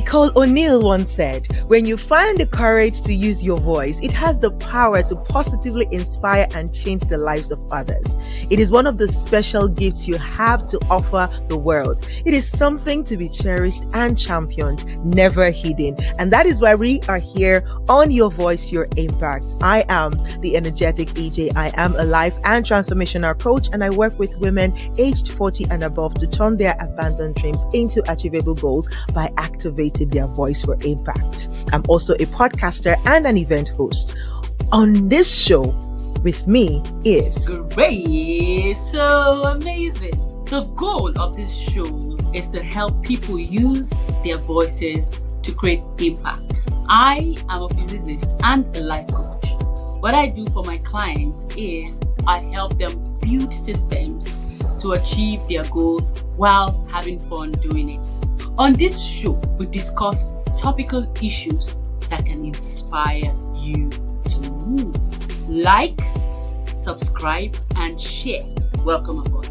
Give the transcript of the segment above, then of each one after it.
Michael O'Neill once said, when you find the courage to use your voice, it has the power to positively inspire and change the lives of others. It is one of the special gifts you have to offer the world. It is something to be cherished and championed, never hidden. And that is why we are here on Your Voice, Your Impact. I am the energetic EJ. I am a life and transformational coach, and I work with women aged 40 and above to turn their abandoned dreams into achievable goals by activating their voice for impact. I'm also a podcaster and an event host. On this show with me is Great, so amazing. The goal of this show is to help people use their voices to create impact. I am a physicist and a life coach. What I do for my clients is I help them build systems to achieve their goals whilst having fun doing it. On this show, we discuss topical issues that can inspire you to move. Like, subscribe, and share. Welcome aboard.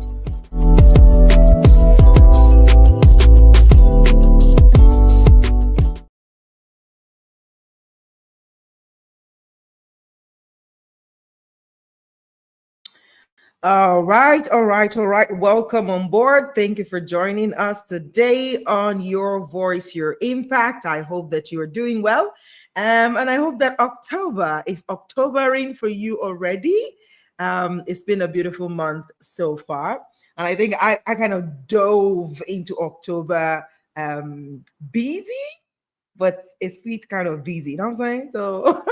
All right. Welcome on board. Thank you for joining us today on Your Voice, Your Impact. I hope that you are doing well. And I hope that October is Octobering for you already. It's been a beautiful month so far. And I think I kind of dove into October busy, but it's kind of busy. You know what I'm saying? So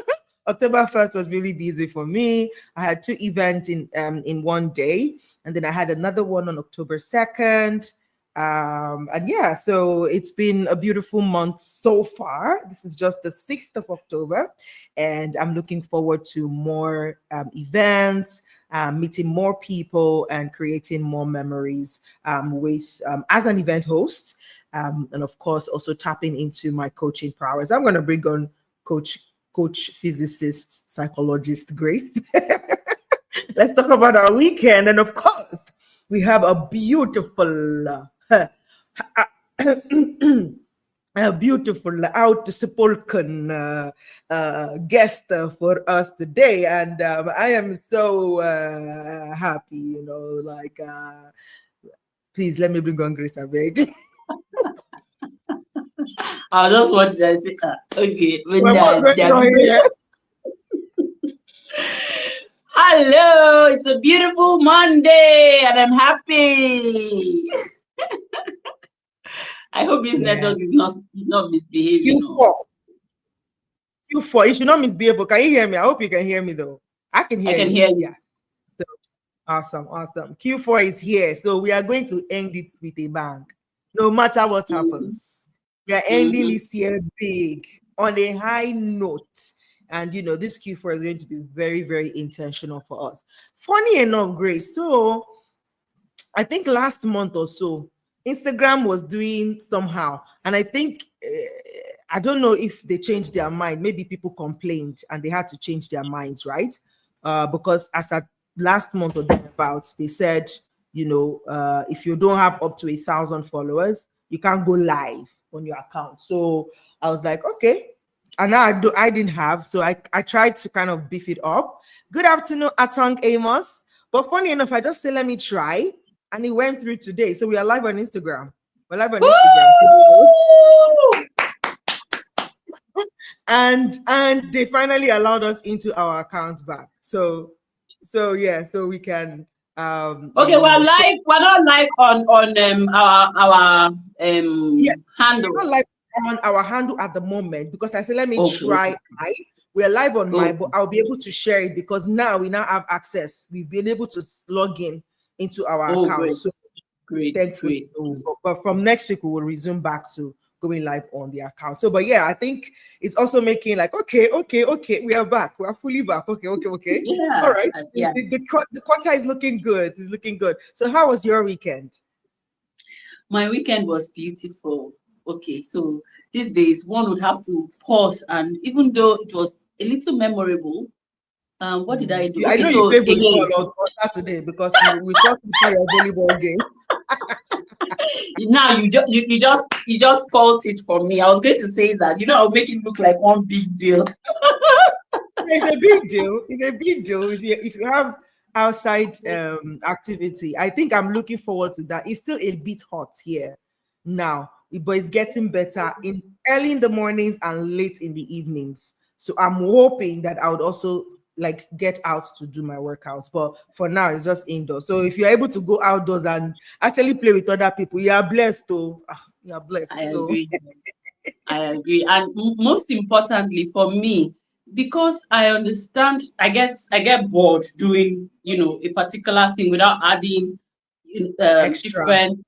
October 1st was really busy for me. I had 2 events in one day, and then I had another one on October 2nd. And yeah, so it's been a beautiful month so far. This is just the 6th of October, and I'm looking forward to more events, meeting more people, and creating more memories with as an event host, and of course also tapping into my coaching prowess. I'm going to bring on coach, physicist, psychologist Grace. Let's talk about our weekend. And of course, we have a beautiful, outspoken guest for us today. And I am so happy, please let me bring on Grace, I beg. I just watched that. Okay. Hello, it's a beautiful Monday and I'm happy. I hope this network is not misbehaving. Q4, you should not misbehave. Can you hear me? I hope you can hear me though. I can hear you. Yeah. So awesome. Q4 is here. So we are going to end it with a bang. No matter what happens. We are ending this year big on a high note. And, this Q4 is going to be very, very intentional for us. Funny enough, Grace. So I think last month or so, Instagram was doing somehow. And I think, I don't know if they changed their mind. Maybe people complained and they had to change their minds, right? Because as at last month or thereabouts, they said, if you don't have up to 1,000 followers, you can't go live on your account. So I was like, okay. And now I didn't have, so I tried to kind of beef it up. Good afternoon, Atong Amos. But funny enough, I just said, let me try. And it went through today. So we are live on Instagram. We're live on Instagram. And they finally allowed us into our account back. So yeah, so we can okay, we're live. We're not live on our handle. We're not live on our handle at the moment because I said let me try. We're live on mine, but I'll be able to share it because now we have access. We've been able to log into our account. Great. So great. But from next week we will resume back to going live on the account. So, but yeah, I think it's also making like okay, we are back. We are fully back. Okay. Yeah. All right. Yeah. The quarter is looking good. It's looking good. So, how was your weekend? My weekend was beautiful. Okay, so these days one would have to pause, and even though it was a little memorable, what did I do? I know you played volleyball on Saturday because we talked about your volleyball game. Now you just fault it for me. I was going to say that, I'll make it look like one big deal. It's a big deal. It's a big deal if you have outside activity. I think I'm looking forward to that. It's still a bit hot here now, but it's getting better in early in the mornings and late in the evenings. So I'm hoping that I would also like get out to do my workouts. But for now, it's just indoors. So if you're able to go outdoors and actually play with other people, you are blessed. Oh, you are blessed. I So agree. I agree. And most importantly for me, because I understand, I get bored doing, a particular thing without adding extra. different,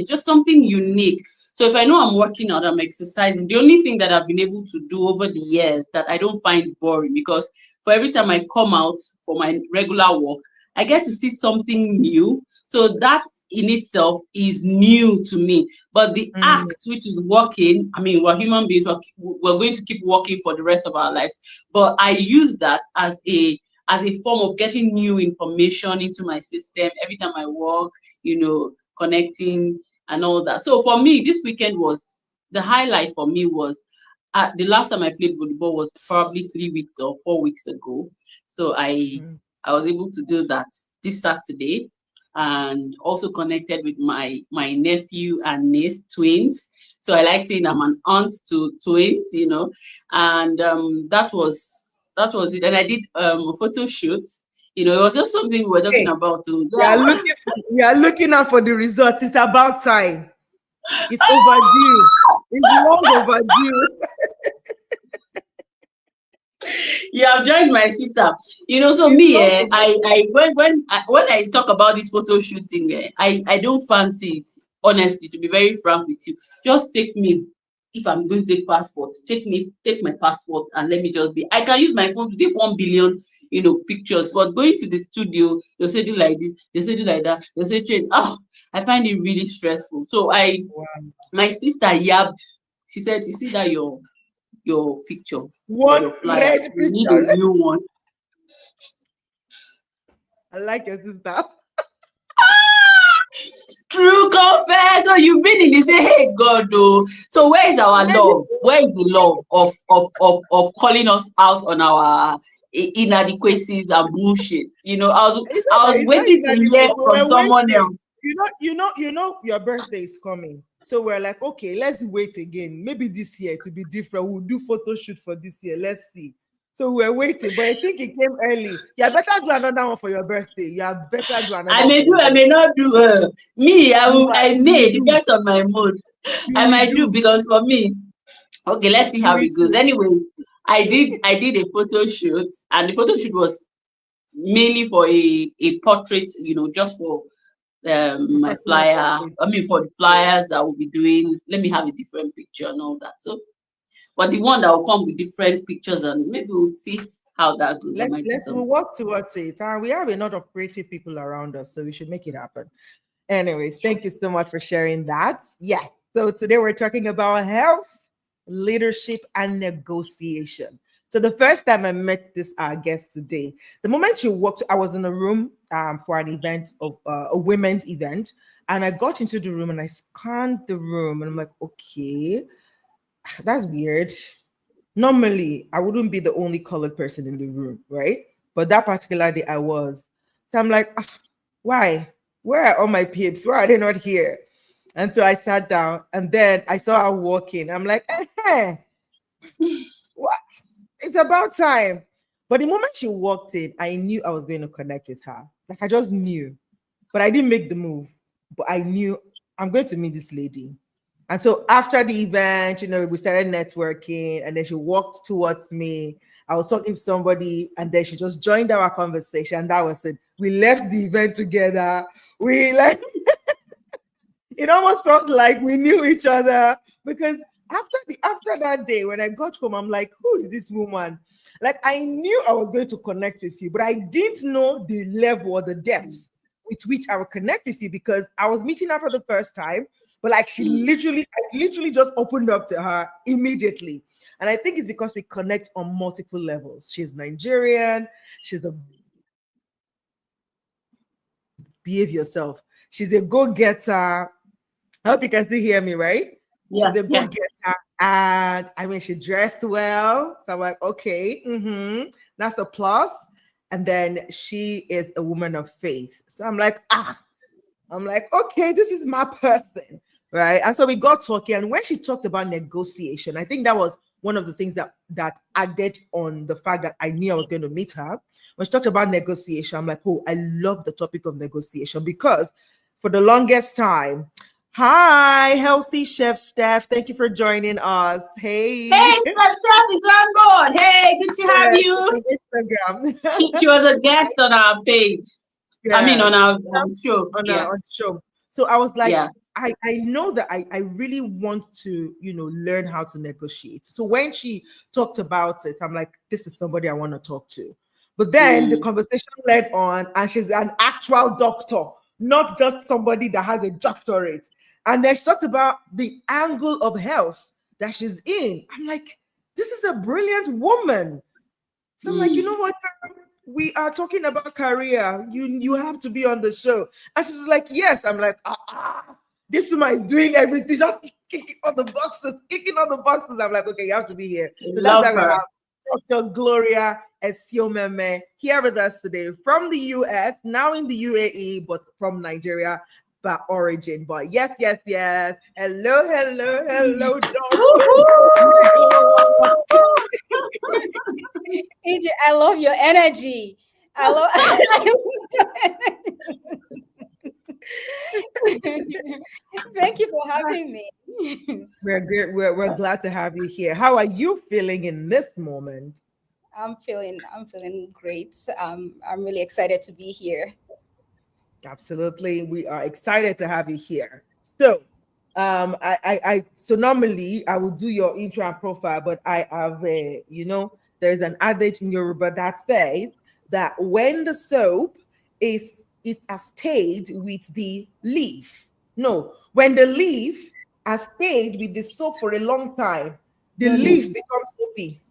just something unique. So if I know I'm working out, I'm exercising, the only thing that I've been able to do over the years that I don't find boring, because for every time I come out for my regular walk, I get to see something new. So that in itself is new to me. But the Mm, act, which is working, I mean, we're human beings, we're going to keep working for the rest of our lives. But I use that as a form of getting new information into my system every time I walk, connecting and all that. So for me, this weekend was the highlight for me was the last time I played volleyball was probably 3 weeks or 4 weeks ago. So I mm. I was able to do that this Saturday, and also connected with my nephew and niece twins. So I like saying I'm an aunt to twins, and that was it. And I did a photo shoot. It was just something we were talking Hey, about too. we we are looking out for the result. It's about time. It's overdue. It's long overdue. You have joined my sister. So It's me, long I when I talk about this photo shooting, I don't fancy it. Honestly, to be very frank with you, just take me. If I'm going to take passport, take my passport, and let me just be. I can use my phone to take 1 billion, pictures. But going to the studio, they'll say do like this, they'll say do like that, they'll say change. Oh, I find it really stressful. So overdue. my sister yabbed. She said, "You see that your picture for One your flyer. red You need a picture. new one." I like your sister. True confess. So you've been in the say, hey God, oh. So where is our love? Where is the love of calling us out on our inadequacies and bullshit? I was It's not waiting to inadequate, hear but from we're someone waiting. else. Your birthday is coming. So we're like, okay, let's wait again. Maybe this year to be different. We'll do photo shoot for this year. Let's see. So we're waiting, but I think it came early. You better do another one for your birthday. You better do I another one may for do, your I birthday. may not do. Me, I You will may do. depends on my mood. You I will might do, do. because for me, okay, let's see You how will it goes. do. Anyways, I did a photo shoot, and the photo shoot was mainly for a portrait, just for my Professional flyer. portrait. I mean, for the Yeah. flyers that we'll be doing. Let me have a different picture and all that. So, but the one that will come with different pictures, and maybe we'll see how that goes. I might do We'll something. work towards it. And we have a lot of creative people around us, so we should make it happen. Anyways, thank you so much for sharing that. Yeah. So today we're talking about health, leadership, and negotiation. So the first time I met this our guest today, the moment she walked, I was in a room for an event of a women's event, and I got into the room and I scanned the room, and I'm like, okay, that's weird. Normally, I wouldn't be the only colored person in the room, right? But that particular day, I was. So I'm like, why? Where are all my peeps? Why are they not here? And so I sat down, and then I saw her walking. I'm like, what? It's about time. But the moment she walked in, I knew I was going to connect with her. Like I just knew, but I didn't make the move. But I knew I'm going to meet this lady. And so after the event, we started networking, and then she walked towards me. I was talking to somebody, and then she just joined our conversation. That was it. We left the event together. We like it almost felt like we knew each other because after that day, when I got home, I'm like, who is this woman? Like I knew I was going to connect with you, but I didn't know the level or the depth with which I would connect with you because I was meeting her for the first time. But like I literally just opened up to her immediately. And I think it's because we connect on multiple levels. She's Nigerian, she's a behave yourself. She's a go-getter. I hope you can still hear me, right? Yeah, She's a yeah. go-getter. And I mean, she dressed well. So I'm like, okay, that's a plus. And then she is a woman of faith. So I'm like, okay, this is my person, right? And so we got talking, and when she talked about negotiation, I think that was one of the things that added on the fact that I knew I was going to meet her. When she talked about negotiation, I'm like, oh, I love the topic of negotiation because for the longest time, hi, healthy chef Steph, thank you for joining us. Hey, Hey, Steph is on board. Hey, good to have yes, you. on Instagram. She was a guest on our page. I mean, Yes, on our show. on Yeah, our on show. So I was like, yeah. I know that I really want to, learn how to negotiate. So when she talked about it, I'm like, this is somebody I want to talk to. But then the Mm, conversation led on, and she's an actual doctor, not just somebody that has a doctorate. And then she talked about the angle of health that she's in. I'm like, this is a brilliant woman. So I'm like, you mm. know what? We are talking about career. You have to be on the show. And she's like, yes. I'm like, this woman is doing everything, just kicking on the boxes, kicking on the boxes. I'm like, okay, you have to be here. So that's Love why we her. have Dr. Gloria Esoimeme here with us today from the US, now in the UAE, but from Nigeria by origin. But yes, yes, yes. Hello, hello, hello, Woohoo! doctor. AJ, I love your energy. I love. Thank you for having me. We're good. We're glad to have you here. How are you feeling in this moment? I'm feeling great. I'm really excited to be here. Absolutely. We are excited to have you here. So, so normally I will do your intro and profile, but I have there's an adage in Yoruba that says that when the soap is has stayed with the leaf, no, when the leaf has stayed with the soap for a long time, the No leaf need. becomes soapy.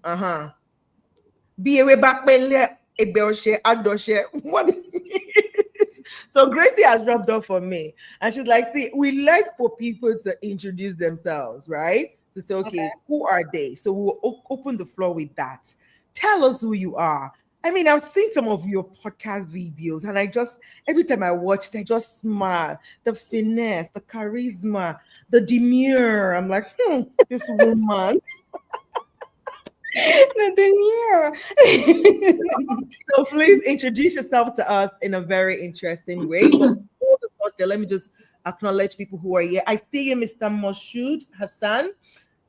Bí ewé bá pẹ́lẹ́ ẹgbẹ́ ọṣẹ àdọ̀ṣẹ. What it means. So Gracie has rubbed off for me. And she's like, see, we like for people to introduce themselves, right? To say, Okay. okay, who are they? So we'll open the floor with that. Tell us who you are. I mean, I've seen some of your podcast videos, and every time I watch it, I just smile. The finesse, the charisma, the demure. I'm like, this woman. The So please introduce yourself to us in a very interesting way. But before the talk, let me just acknowledge people who are here. I see you, Mr. Moshood Hassan.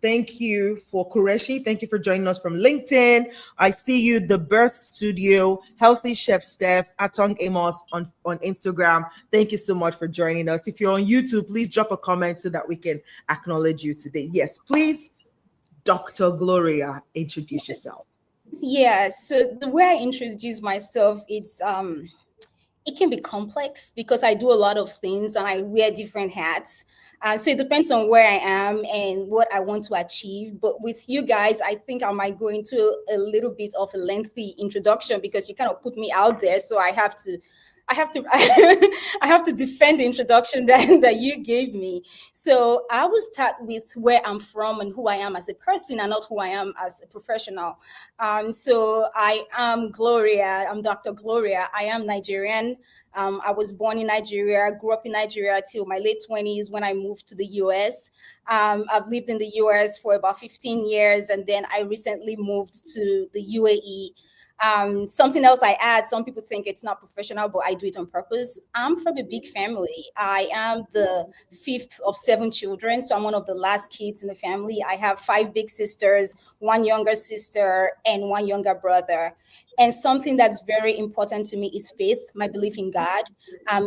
Thank you for Qureshi. Thank you for joining us from LinkedIn. I see you, The Birth Studio, Healthy Chef Steph, Atong Amos on Instagram. Thank you so much for joining us. If you're on YouTube, please drop a comment so that we can acknowledge you today. Yes, please, Dr. Gloria, introduce yourself. Yeah. So the way I introduce myself, it can be complex because I do a lot of things and I wear different hats. So it depends on where I am and what I want to achieve. But with you guys, I think I might go into a little bit of a lengthy introduction because you kind of put me out there. So I have to defend the introduction that you gave me. So I will start with where I'm from and who I am as a person and not who I am as a professional. So I am Gloria. I'm Dr. Gloria. I am Nigerian. I was born in Nigeria, grew up in Nigeria till my late 20s when I moved to the US. I've lived in the US for about 15 years, and then I recently moved to the UAE. Something else I add, some people think it's not professional, but I do it on purpose. I'm from a big family. I am the fifth of seven children, so I'm one of the last kids in the family. I have five big sisters, one younger sister, and one younger brother. And something that's very important to me is faith, my belief in God.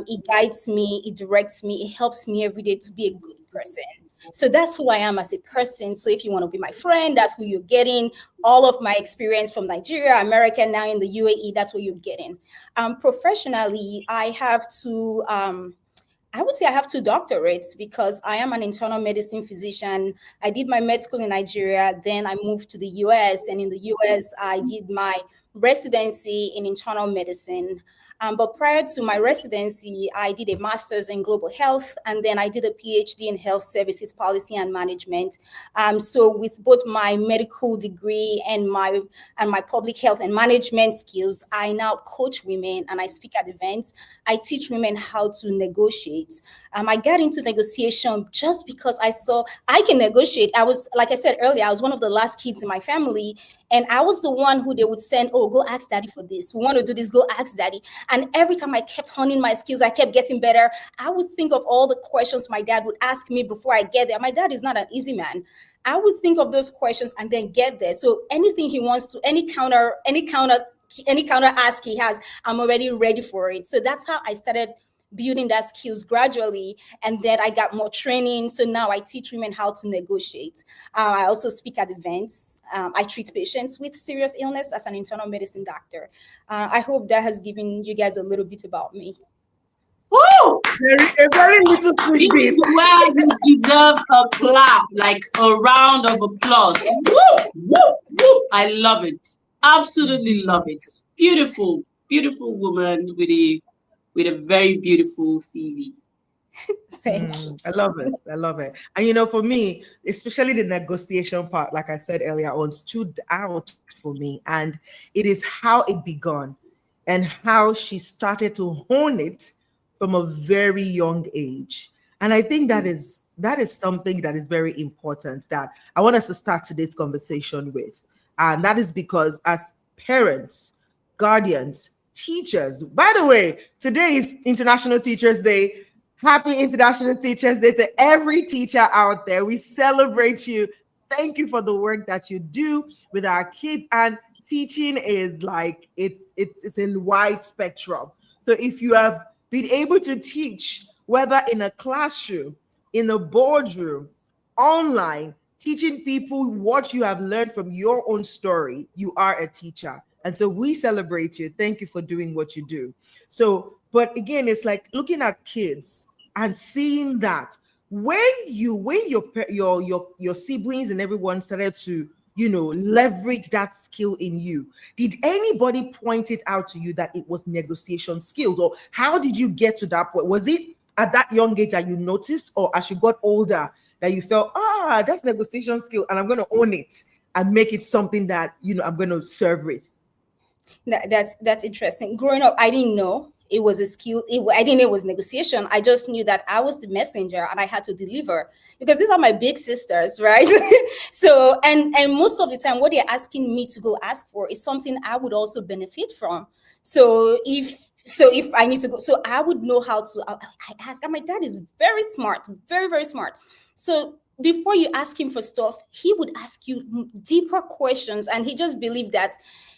It guides me, it directs me, it helps me every day to be a good person. So that's who I am as a person. So if you want to be my friend, that's who you're getting. All of my experience from Nigeria, America, now in the UAE, that's what you're getting. Professionally, I would say I have two doctorates because I am an internal medicine physician. I did my med school in Nigeria, then I moved to the US, and in the US, I did my residency in internal medicine. But prior to my residency, I did a master's in global health, and then I did a PhD in health services policy and management. So with both my medical degree and my public health and management skills, I now coach women and I speak at events. I teach women how to negotiate. I got into negotiation just because I saw I can negotiate. I was, like I said earlier, I was one of the last kids in my family, and I was the one who they would send, oh, go ask daddy for this. We want to do this, go ask daddy. And every time I kept honing my skills, I kept getting better. I would think of all the questions my dad would ask me before I get there. My dad is not an easy man. I would think of those questions and then get there. So anything he wants to, any counter ask he has, I'm already ready for it. So that's how I started building that skills gradually, and then I got more training. So now I teach women how to negotiate. I also speak at events. I treat patients with serious illness as an internal medicine doctor. I hope that has given you guys a little bit about me. Woo! A very little quick This bit. is where you deserve a clap, like a round of applause. Woo! Woo! Woo! I love it. Absolutely love it. Beautiful, beautiful woman with a very beautiful CV. Thank you. I love it. I love it. And for me, especially the negotiation part, like I said earlier on, stood out for me. And it is how it began and how she started to hone it from a very young age. And I think that is something that is very important that I want us to start today's conversation with. And that is because as parents, guardians, teachers, by the way, today is International Teachers Day. Happy International Teachers Day to every teacher out there. We celebrate you. Thank you for the work that you do with our kids. And teaching is like it's a wide spectrum. So if you have been able to teach, whether in a classroom, in a boardroom, online, teaching people what you have learned from your own story, you are a teacher. And so we celebrate you. Thank you for doing what you do. So, but again, it's like looking at kids and seeing that when your siblings and everyone started to leverage that skill in you, did anybody point it out to you that it was negotiation skills, or how did you get to that point? Was it at that young age that you noticed, or as you got older that you felt, that's negotiation skill and I'm going to own it and make it something that I'm going to serve with? That's interesting. Growing up, I didn't know it was a skill. I didn't know it was negotiation. I just knew that I was the messenger and I had to deliver, because these are my big sisters, right? So, and most of the time, what they're asking me to go ask for is something I would also benefit from. So if I need to go, so I would know how to. I ask. And my dad is very smart, very, very smart. So before you ask him for stuff, he would ask you deeper questions, and he just believed that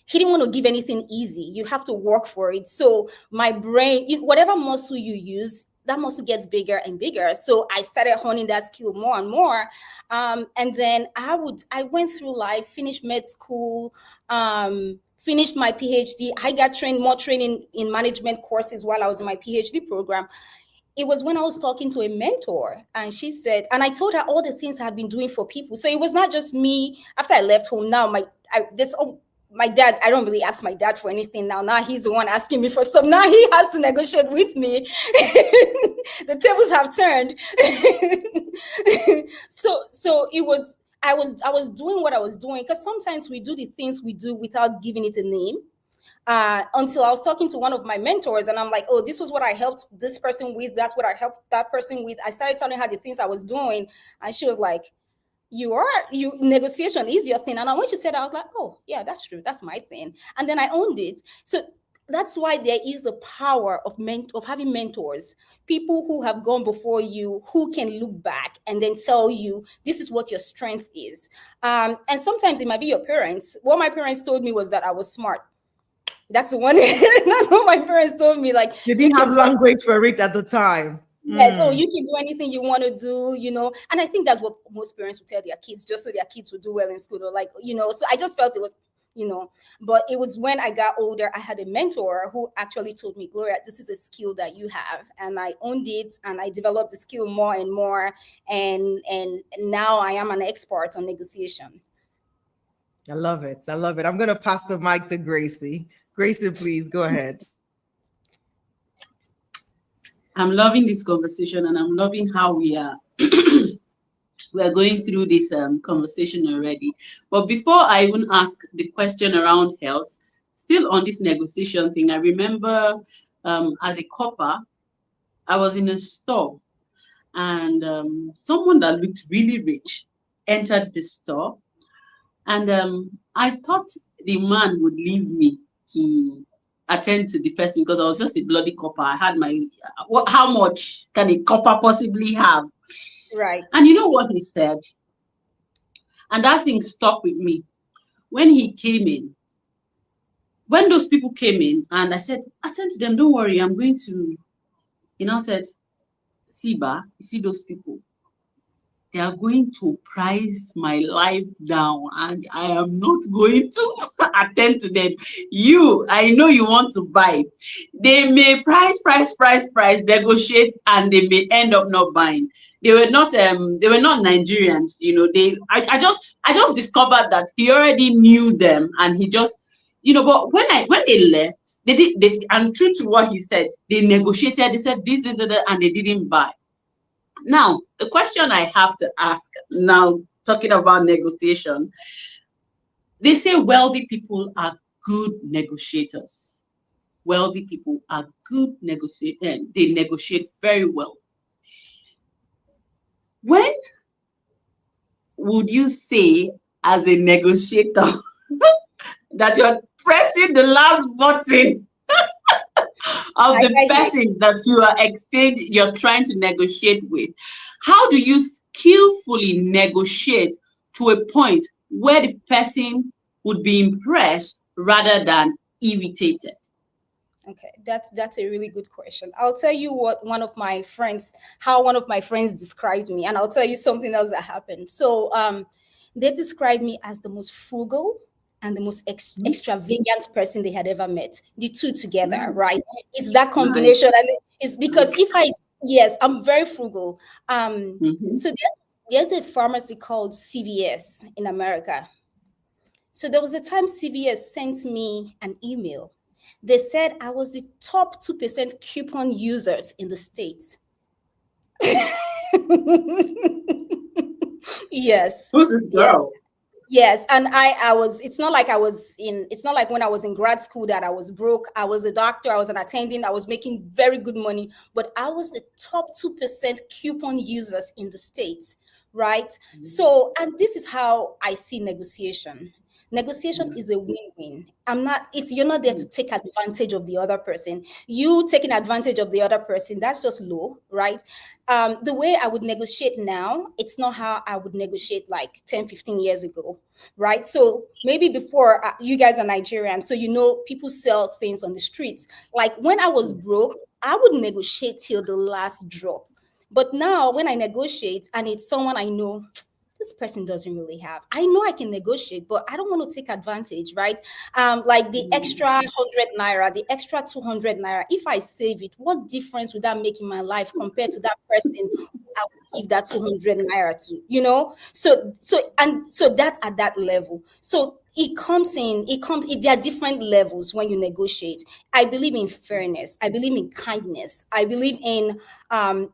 he didn't want to give anything easy. You have to work for it. So my brain, whatever muscle you use, that muscle gets bigger and bigger. So I started honing that skill more and more. And then I went through life, finished med school, finished my PhD. I got more training in management courses while I was in my PhD program. It was when I was talking to a mentor, and she said, and I told her all the things I had been doing for people. So it was not just me. After I left home, now my dad, I don't really ask my dad for anything now. Now he's the one asking me for stuff. Now he has to negotiate with me. The tables have turned. So it was, I was doing what I was doing, because sometimes we do the things we do without giving it a name. Until I was talking to one of my mentors, and I'm like, oh, this was what I helped this person with. That's what I helped that person with. I started telling her the things I was doing, and she was like, negotiation is your thing. And when she said that, I was like, oh yeah, that's true, that's my thing. And then I owned it. So that's why there is the power of having mentors, people who have gone before you, who can look back and then tell you this is what your strength is. And sometimes it might be your parents. What my parents told me was that I was smart. That's the one. That's what my parents told me. Like, You didn't have language for it at the time. Yes, oh, you can do anything you want to do, and I think that's what most parents would tell their kids, just so their kids would do well in school, or so I just felt it was, but it was when I got older, I had a mentor who actually told me, Gloria, this is a skill that you have, and I owned it, and I developed the skill more and more, and now I am an expert on negotiation. I love it. I love it. I'm going to pass the mic to Gracie. Gracie, please go ahead. I'm loving this conversation, and I'm loving how we are going through this conversation already. But before I even ask the question around health, still on this negotiation thing, I remember as a copper, I was in a store, and someone that looked really rich entered the store, and I thought the man would leave me to attend to the person because I was just a bloody copper. I had my how much can a copper possibly have? Right. And you know what he said? And that thing stuck with me. When he came in, when those people came in, and I said, attend to them, don't worry, I'm going to, he now said, see, Ba, you see those people? They are going to price my life down, and I am not going to attend to them. You, I know you want to buy. They may price, negotiate, and they may end up not buying. They were not Nigerians, you know. I just discovered that he already knew them, and he just, you know. But when they left, and true to what he said, they negotiated. They said this, and they didn't buy. Now, the question I have to ask now, talking about negotiation, they say wealthy people are good negotiators. Wealthy people are good negotiators. They negotiate very well. When would you say, as a negotiator, that you're pressing the last button of the I hear person that you're trying to negotiate with? How do you skillfully negotiate to a point where the person would be impressed rather than irritated? Okay, that's a really good question. I'll tell you how one of my friends described me, and I'll tell you something else that happened. So, they described me as the most frugal and the most extravagant person they had ever met. The two together, Mm, right? It's that nice. combination, and it's because if I yes, I'm very frugal. Mhm. So there's a pharmacy called CVS in America. So there was a time CVS sent me an email. They said I was the top 2% coupon users in the States. Yes. Who's this Yes. girl? Yes. And it's not like when I was in grad school that I was broke. I was a doctor, I was an attending, I was making very good money, but I was the top 2% coupon users in the States, right? So, and this is how I see negotiation. Negotiation Mm, is a win-win. You're not there to mm, take advantage of the other person. You taking advantage of the other person, that's just low, right? The way I would negotiate now, it's not how I would negotiate like 10, 15 years ago, right? So maybe before, you guys are Nigerian, so people sell things on the streets. Like when I was mm, broke, I would negotiate till the last drop. But now when I negotiate and it's someone I know, this person doesn't really have. I know I can negotiate, but I don't want to take advantage, right? Like the extra mm, 100 naira, the extra 200 naira. If I save it, what difference would that make in my life compared to that person who I would give that 200 naira to? So that's at that level. So there are different levels when you negotiate. I believe in fairness. I believe in kindness. I believe in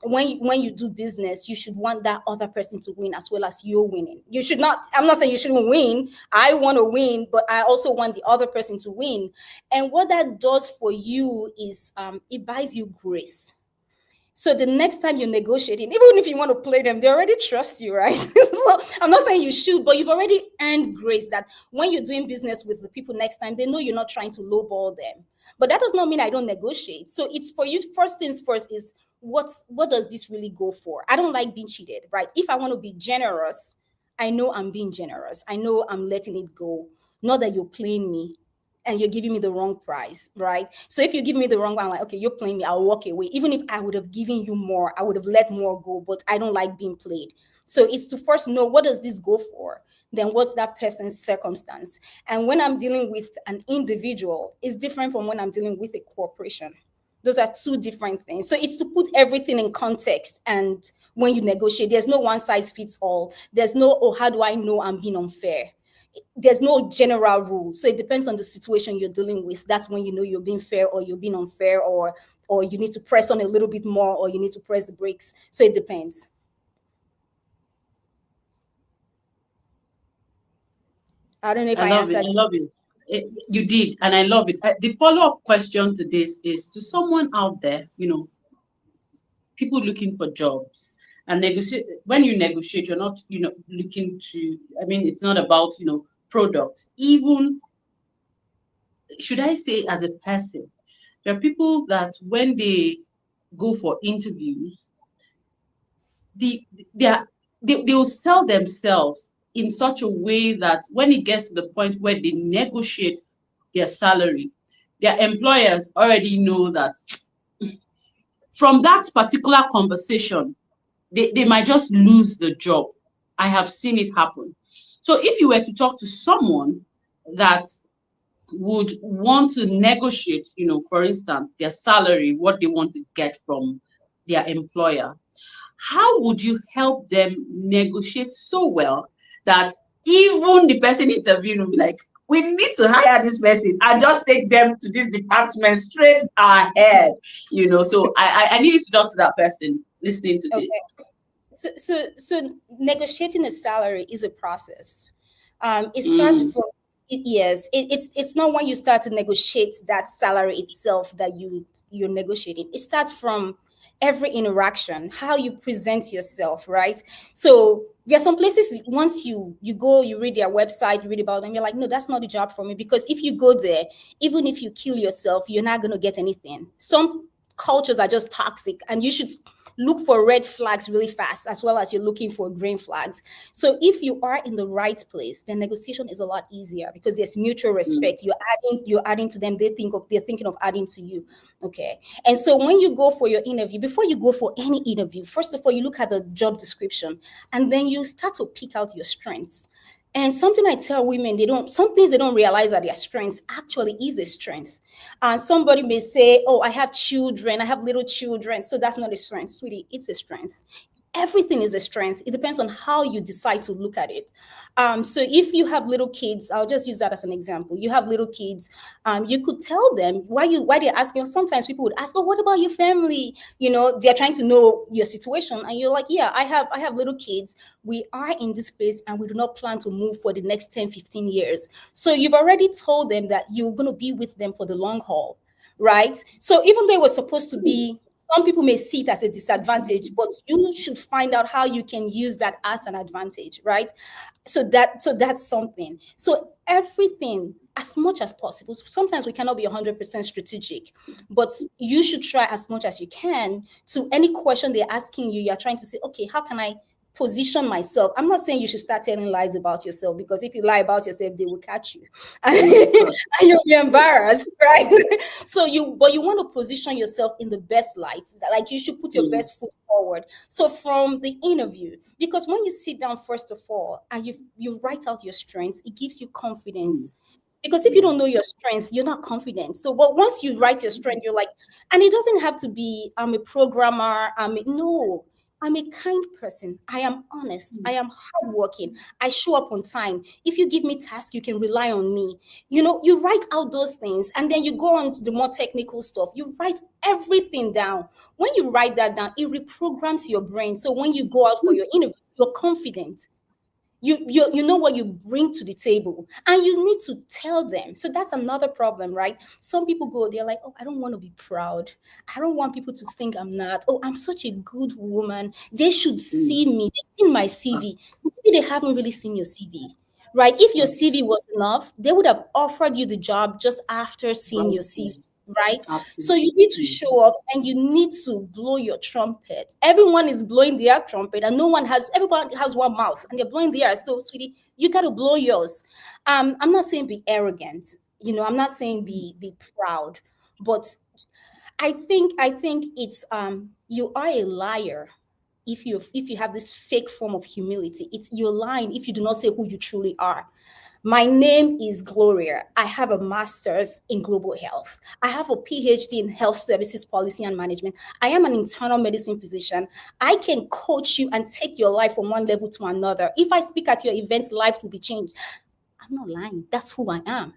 when you do business, you should want that other person to win as well as you're winning. You should not. I'm not saying you shouldn't win. I want to win, but I also want the other person to win. And what that does for you is it buys you grace. So the next time you're negotiating, even if you want to play them, they already trust you, right? So I'm not saying you should, but you've already earned grace that when you're doing business with the people next time, they know you're not trying to lowball them. But that does not mean I don't negotiate. So it's for you. First things first is what does this really go for? I don't like being cheated, right? If I want to be generous, I know I'm being generous. I know I'm letting it go. Not that you're playing me and you're giving me the wrong price, right? So if you give me the wrong one, I'm like, okay, you're playing me, I'll walk away. Even if I would have given you more, I would have let more go, but I don't like being played. So it's to first know what does this go for? Then what's that person's circumstance? And when I'm dealing with an individual, it's different from when I'm dealing with a corporation. Those are two different things. So it's to put everything in context. And when you negotiate, there's no one size fits all. There's no, oh, how do I know I'm being unfair? There's no general rule. So it depends on the situation you're dealing with. That's when you know you're being fair or you're being unfair, or you need to press on a little bit more, or you need to press the brakes. So it depends. I don't know if I I love it. answered. I love it. You did, and I love it. The follow-up question to this is to someone out there, people looking for jobs and negotiate. When you negotiate, you're not, looking to, I mean, it's not about, products. Even, should I say, as a person, there are people that when they go for interviews, the they are they will sell themselves in such a way that when it gets to the point where they negotiate their salary, their employers already know that from that particular conversation, they might just lose the job. I have seen it happen. So if you were to talk to someone that would want to negotiate, for instance, their salary, what they want to get from their employer, how would you help them negotiate so well that even the person interviewing will be like, we need to hire this person and just take them to this department straight ahead, So I need you to talk to that person listening to this. Okay. So negotiating a salary is a process. It starts from, yes, it's not when you start to negotiate that salary itself that you're negotiating. It starts from every interaction, how you present yourself, right? So there's some places, once you go, you read their website, you read about them, you're like, no, that's not the job for me. Because if you go there, even if you kill yourself, you're not going to get anything. Some cultures are just toxic, and you should look for red flags really fast, as well as you're looking for green flags. So if you are in the right place, then negotiation is a lot easier because there's mutual respect. You're adding to them. They're thinking of adding to you. Okay. And so when you go for your interview, before you go for any interview, first of all, you look at the job description, and then you start to pick out your strengths. And something I tell women, some things they don't realize that their strengths actually is a strength. And somebody may say, oh, I have children, I have little children. So that's not a strength, sweetie, it's a strength. Everything is a strength. It depends on how you decide to look at it. So if you have little kids, I'll just use that as an example. You have little kids, you could tell them why they're asking. Sometimes people would ask, oh, what about your family? They're trying to know your situation. And you're like, yeah, I have little kids. We are in this place and we do not plan to move for the next 10, 15 years. So you've already told them that you're going to be with them for the long haul, right? So even though it was supposed to be, some people may see it as a disadvantage, but you should find out how you can use that as an advantage, right? So that's something. So everything, as much as possible. Sometimes we cannot be 100% strategic, but you should try as much as you can. To any question they're asking you, you're trying to say, okay, how can I position myself? I'm not saying you should start telling lies about yourself, because if you lie about yourself, they will catch you and you'll be embarrassed, right? But you want to position yourself in the best light. Like, you should put your best foot forward. So from the interview, because when you sit down, first of all, and you write out your strengths, it gives you confidence. Because if you don't know your strength, you're not confident. So, but once you write your strength, you're like, and it doesn't have to be, I'm a programmer. No, I'm a kind person. I am honest. I am hardworking. I show up on time. If you give me tasks, you can rely on me. You write out those things, and then you go on to the more technical stuff. You write everything down. When you write that down, it reprograms your brain. So when you go out for your interview, you're confident. You know what you bring to the table, and you need to tell them. So that's another problem, right? Some people go, they're like, oh, I don't want to be proud. I don't want people to think I'm not. Oh, I'm such a good woman. They should see me. They've seen my CV. Maybe they haven't really seen your CV, right? If your CV was enough, they would have offered you the job just after seeing your CV. Right? Absolutely. So you need to show up, and you need to blow your trumpet. Everyone is blowing their trumpet, and everyone has one mouth, and they're blowing theirs. So, sweetie, you got to blow yours. I'm not saying be arrogant. I'm not saying be proud, but I think it's you are a liar if you have this fake form of humility. You're lying if you do not say who you truly are. My name is Gloria. I have a master's in global health. I have a PhD in health services policy and management. I am an internal medicine physician. I can coach you and take your life from one level to another. If I speak at your event, life will be changed. I'm not lying. That's who I am.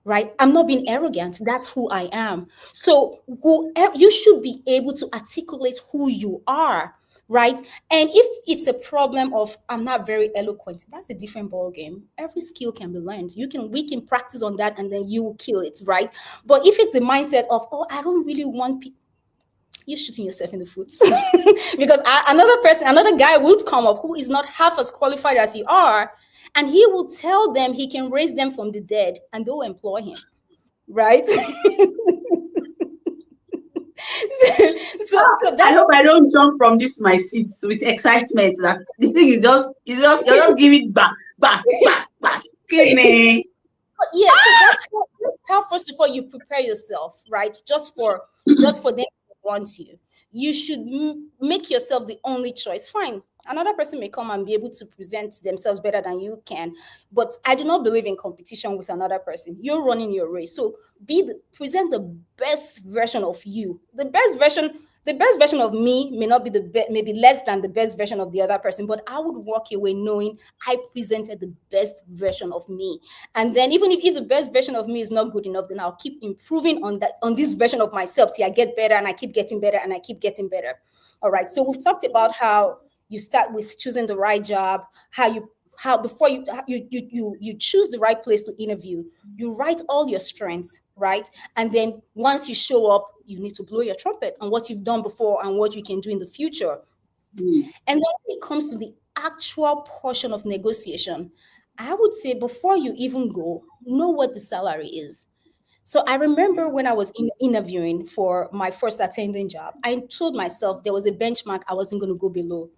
Right? I'm not being arrogant. That's who I am. So whoever, you should be able to articulate who you are, right? And if it's a problem of I'm not very eloquent, that's a different ball game. Every skill can be learned. We can practice on that, and then you will kill it, right? But if it's the mindset of, oh, I don't really want people, you're shooting yourself in the foot. Because another guy would come up who is not half as qualified as you are, and he will tell them he can raise them from the dead, and they'll employ him, right? So I that hope I don't jump from this my seat with excitement that the thing is just you're just giving back. Okay, yeah, so that's how first of all you prepare yourself, right? Just for them to want you. You should make yourself the only choice. Fine. Another person may come and be able to present themselves better than you can, but I do not believe in competition with another person. You're running your race, so present the best version of you. The best version of me may not be maybe less than the best version of the other person, but I would walk away knowing I presented the best version of me. And then even if the best version of me is not good enough, then I'll keep improving on this version of myself till I get better, and I keep getting better, and I keep getting better. All right. So we've talked about how you start with choosing the right job, how before you choose the right place to interview, you write all your strengths, right? And then once you show up, you need to blow your trumpet on what you've done before and what you can do in the future. And then when it comes to the actual portion of negotiation, I would say before you even go, know what the salary is. So I remember when I was interviewing for my first attending job, I told myself there was a benchmark I wasn't going to go below.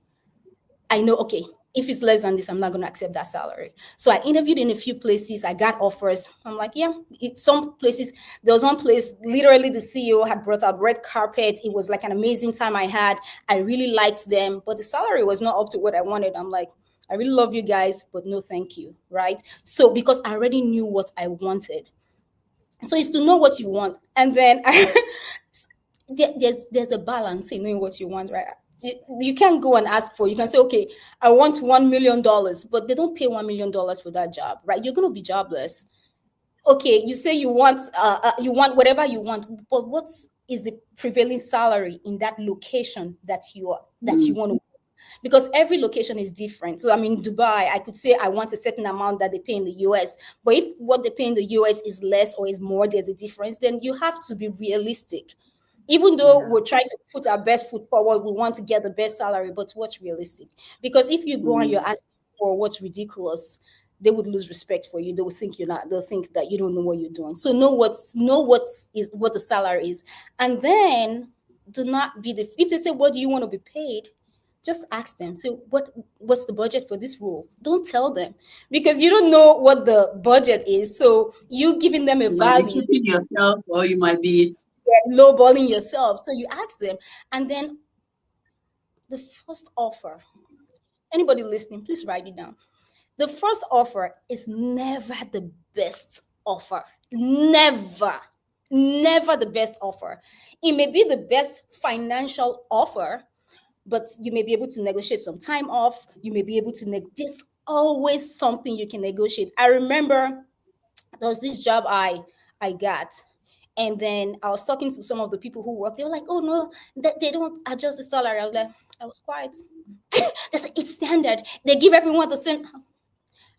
I know, okay, if it's less than this, I'm not going to accept that salary. So I interviewed in a few places. I got offers. I'm like, yeah, some places. There was one place, literally the CEO had brought out red carpet. It was like an amazing time I had. I really liked them, but the salary was not up to what I wanted. I'm like, I really love you guys, but no, thank you, right? So because I already knew what I wanted. So it's to know what you want. And then there's a balance in knowing what you want, right? You can't go and ask for, you can say, okay, I want $1 million, but they don't pay $1 million for that job, right? You're going to be jobless. Okay, you say you want whatever you want, but what is the prevailing salary in that location that you want to, because every location is different. So I mean, Dubai, I could say I want a certain amount that they pay in the US, but if what they pay in the US is less or is more, there's a difference, then you have to be realistic. Even though we're trying to put our best foot forward, we want to get the best salary, but what's realistic? Because if you go and you're asking for what's ridiculous, they would lose respect for you. They will think you're not. They'll think that you don't know what you're doing. So know what the salary is, and then do not be if they say, what do you want to be paid? Just ask them. So what's the budget for this role? Don't tell them, because you don't know what the budget is. So you giving them a you might be value, keeping yourself, or you might be lowballing yourself. So you ask them, and then the first offer. Anybody listening, please write it down. The first offer is never the best offer. Never. Never the best offer. It may be the best financial offer, but you may be able to negotiate some time off. You may be able to there's always something you can negotiate. I remember there was this job I got, and then I was talking to some of the people who work. They were like, "Oh no, they don't adjust the salary." I was quiet. They said it's standard. They give everyone the same.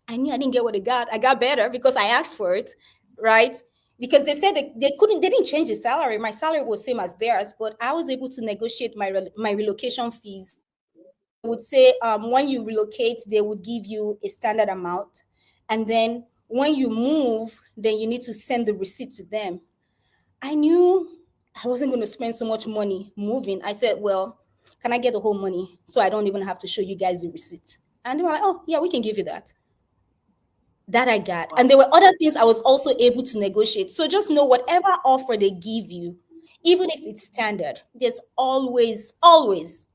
I knew I didn't get what I got. I got better because I asked for it, right? Because they said they didn't change the salary. My salary was same as theirs, but I was able to negotiate my relocation fees. They would say when you relocate, they would give you a standard amount, and then when you move, then you need to send the receipt to them. I knew I wasn't going to spend so much money moving. I said, well, can I get the whole money so I don't even have to show you guys the receipt? And they were like, oh, yeah, we can give you that. That I got. And there were other things I was also able to negotiate. So just know whatever offer they give you, even if it's standard, there's always,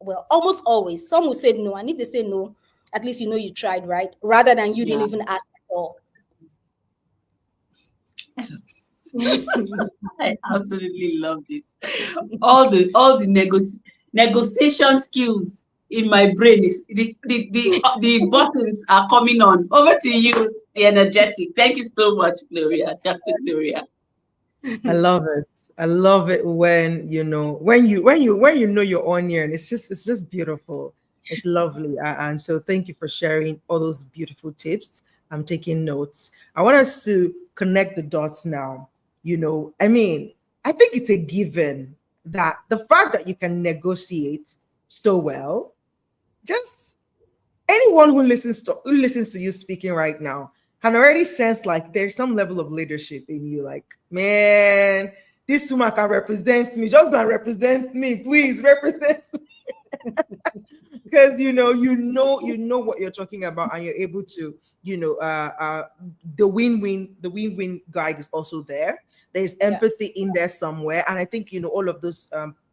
well, almost always, some will say no. And if they say no, at least you know you tried, right? Rather than you didn't even ask at all. I absolutely love this. All the negotiation skills in my brain is the buttons are coming on. Over to you, the energetic. Thank you so much, Gloria, Dr. Gloria. I love it. I love it when when you know your onion. It's just beautiful. It's lovely. And so thank you for sharing all those beautiful tips. I'm taking notes. I want us to connect the dots now. I mean, I think it's a given that the fact that you can negotiate so well, just anyone who listens to you speaking right now can already sense like there's some level of leadership in you. Like, man, this woman can represent me. Just go and represent me, please represent me. Because you know what you're talking about, and you're able to, the win-win guide is also there. There's Yeah. empathy in there somewhere, and I think all of those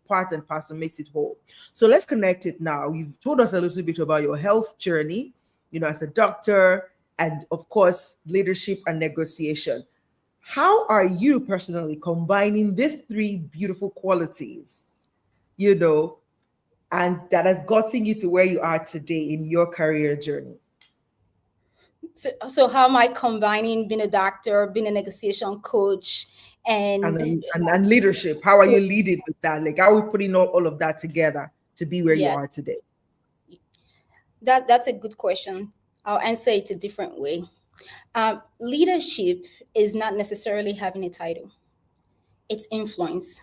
part and parcel makes it whole. So let's connect it now. You've told us a little bit about your health journey, as a doctor, and of course, leadership and negotiation. How are you personally combining these three beautiful qualities, you know, and that has gotten you to where you are today in your career journey? So how am I combining being a doctor, being a negotiation coach, And, and and leadership, how are you leading with that? Like, how are we putting all of that together to be where you yes, are today? that's a good question. I'll answer it a different way. Leadership is not necessarily having a title; it's influence.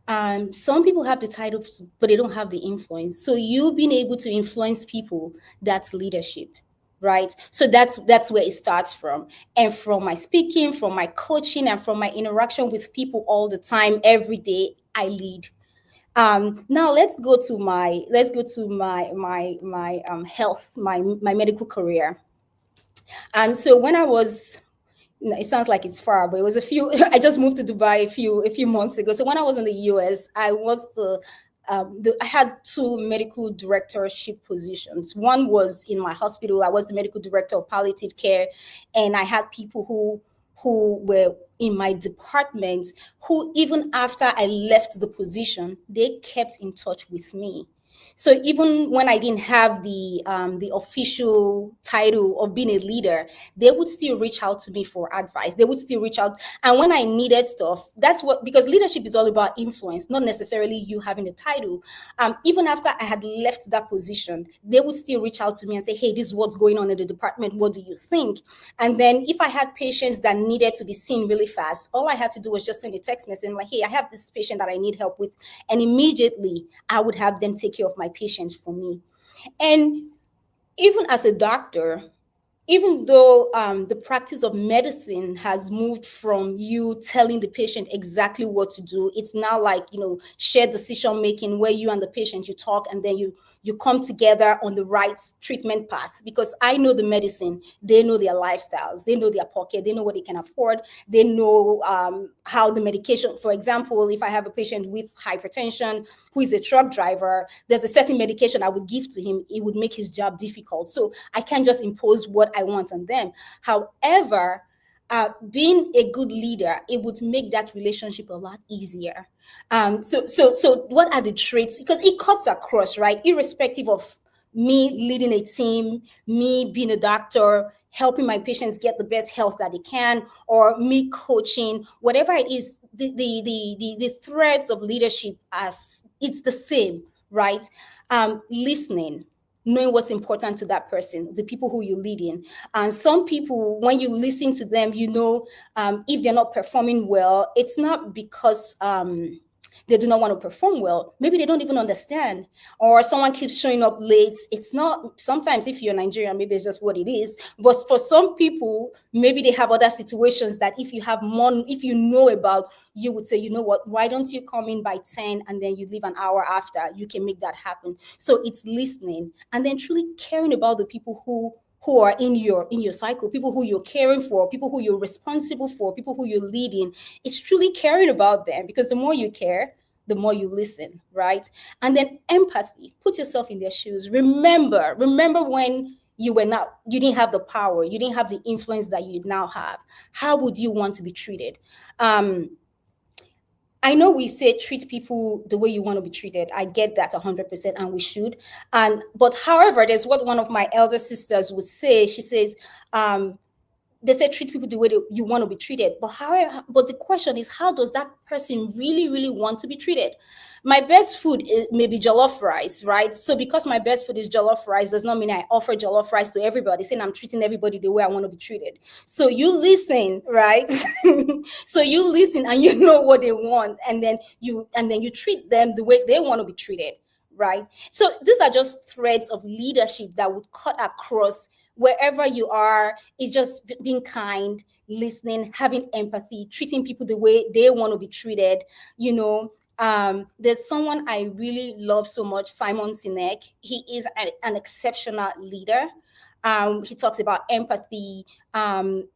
Some people have the titles, but they don't have the influence. So you being able to influence people, that's leadership, right? So that's where it starts from. And from my speaking, from my coaching, and from my interaction with people all the time, every day, I lead. Now let's go to my health, my medical career. So when I was, no, it sounds like it's far, but it was a few. I just moved to Dubai a few months ago. So when I was in the US, I had two medical directorship positions. One was in my hospital. I was the medical director of palliative care, and I had people who were in my department who, even after I left the position, they kept in touch with me. So even when I didn't have the official title of being a leader, they would still reach out to me for advice. They would still reach out, and when I needed stuff, that's what, because leadership is all about influence, not necessarily you having a title. Even after I had left that position, they would still reach out to me and say, "Hey, this is what's going on in the department. What do you think?" And then if I had patients that needed to be seen really fast, all I had to do was just send a text message like, "Hey, I have this patient that I need help with," and immediately I would have them take care of my patients for me. And even as a doctor, even though the practice of medicine has moved from you telling the patient exactly what to do, it's now like, shared decision making, where you and the patient, you talk, and then you come together on the right treatment path. Because I know the medicine, they know their lifestyles, they know their pocket, they know what they can afford, they know how the medication, for example, if I have a patient with hypertension who is a truck driver, there's a certain medication I would give to him, it would make his job difficult. So I can't just impose what I want on them. However, being a good leader, it would make that relationship a lot easier. So what are the traits? Because it cuts across, right? Irrespective of me leading a team, me being a doctor, helping my patients get the best health that they can, or me coaching, whatever it is, the threads of leadership, as it's the same, right? Listening, knowing what's important to that person, the people who you're leading. And some people, when you listen to them, if they're not performing well, it's not because they do not want to perform well. Maybe they don't even understand, or someone keeps showing up late. It's not, sometimes if you're Nigerian, maybe it's just what it is. But for some people, maybe they have other situations that if you have more, if you know about, you would say, you know what, why don't you come in by 10 and then you leave an hour after? You can make that happen. So it's listening, and then truly caring about the people who are in your cycle, people who you're caring for, people who you're responsible for, people who you're leading. It's truly caring about them, because the more you care, the more you listen, right? And then empathy, put yourself in their shoes. Remember when you didn't have the power, you didn't have the influence that you now have, how would you want to be treated? I know we say treat people the way you want to be treated. I get that 100%, and we should. And but however, there's what one of my elder sisters would say. She says, they say treat people the way you want to be treated. But however, but the question is, how does that person really, really want to be treated? My best food is maybe jollof rice, right? So because my best food is jollof rice does not mean I offer jollof rice to everybody, saying I'm treating everybody the way I want to be treated. So you listen, right? So you listen and you know what they want, and then you treat them the way they want to be treated, right? So these are just threads of leadership that would cut across wherever you are. It's just being kind, listening, having empathy, treating people the way they want to be treated. There's someone I really love so much, Simon Sinek. He is an exceptional leader. He talks about empathy. And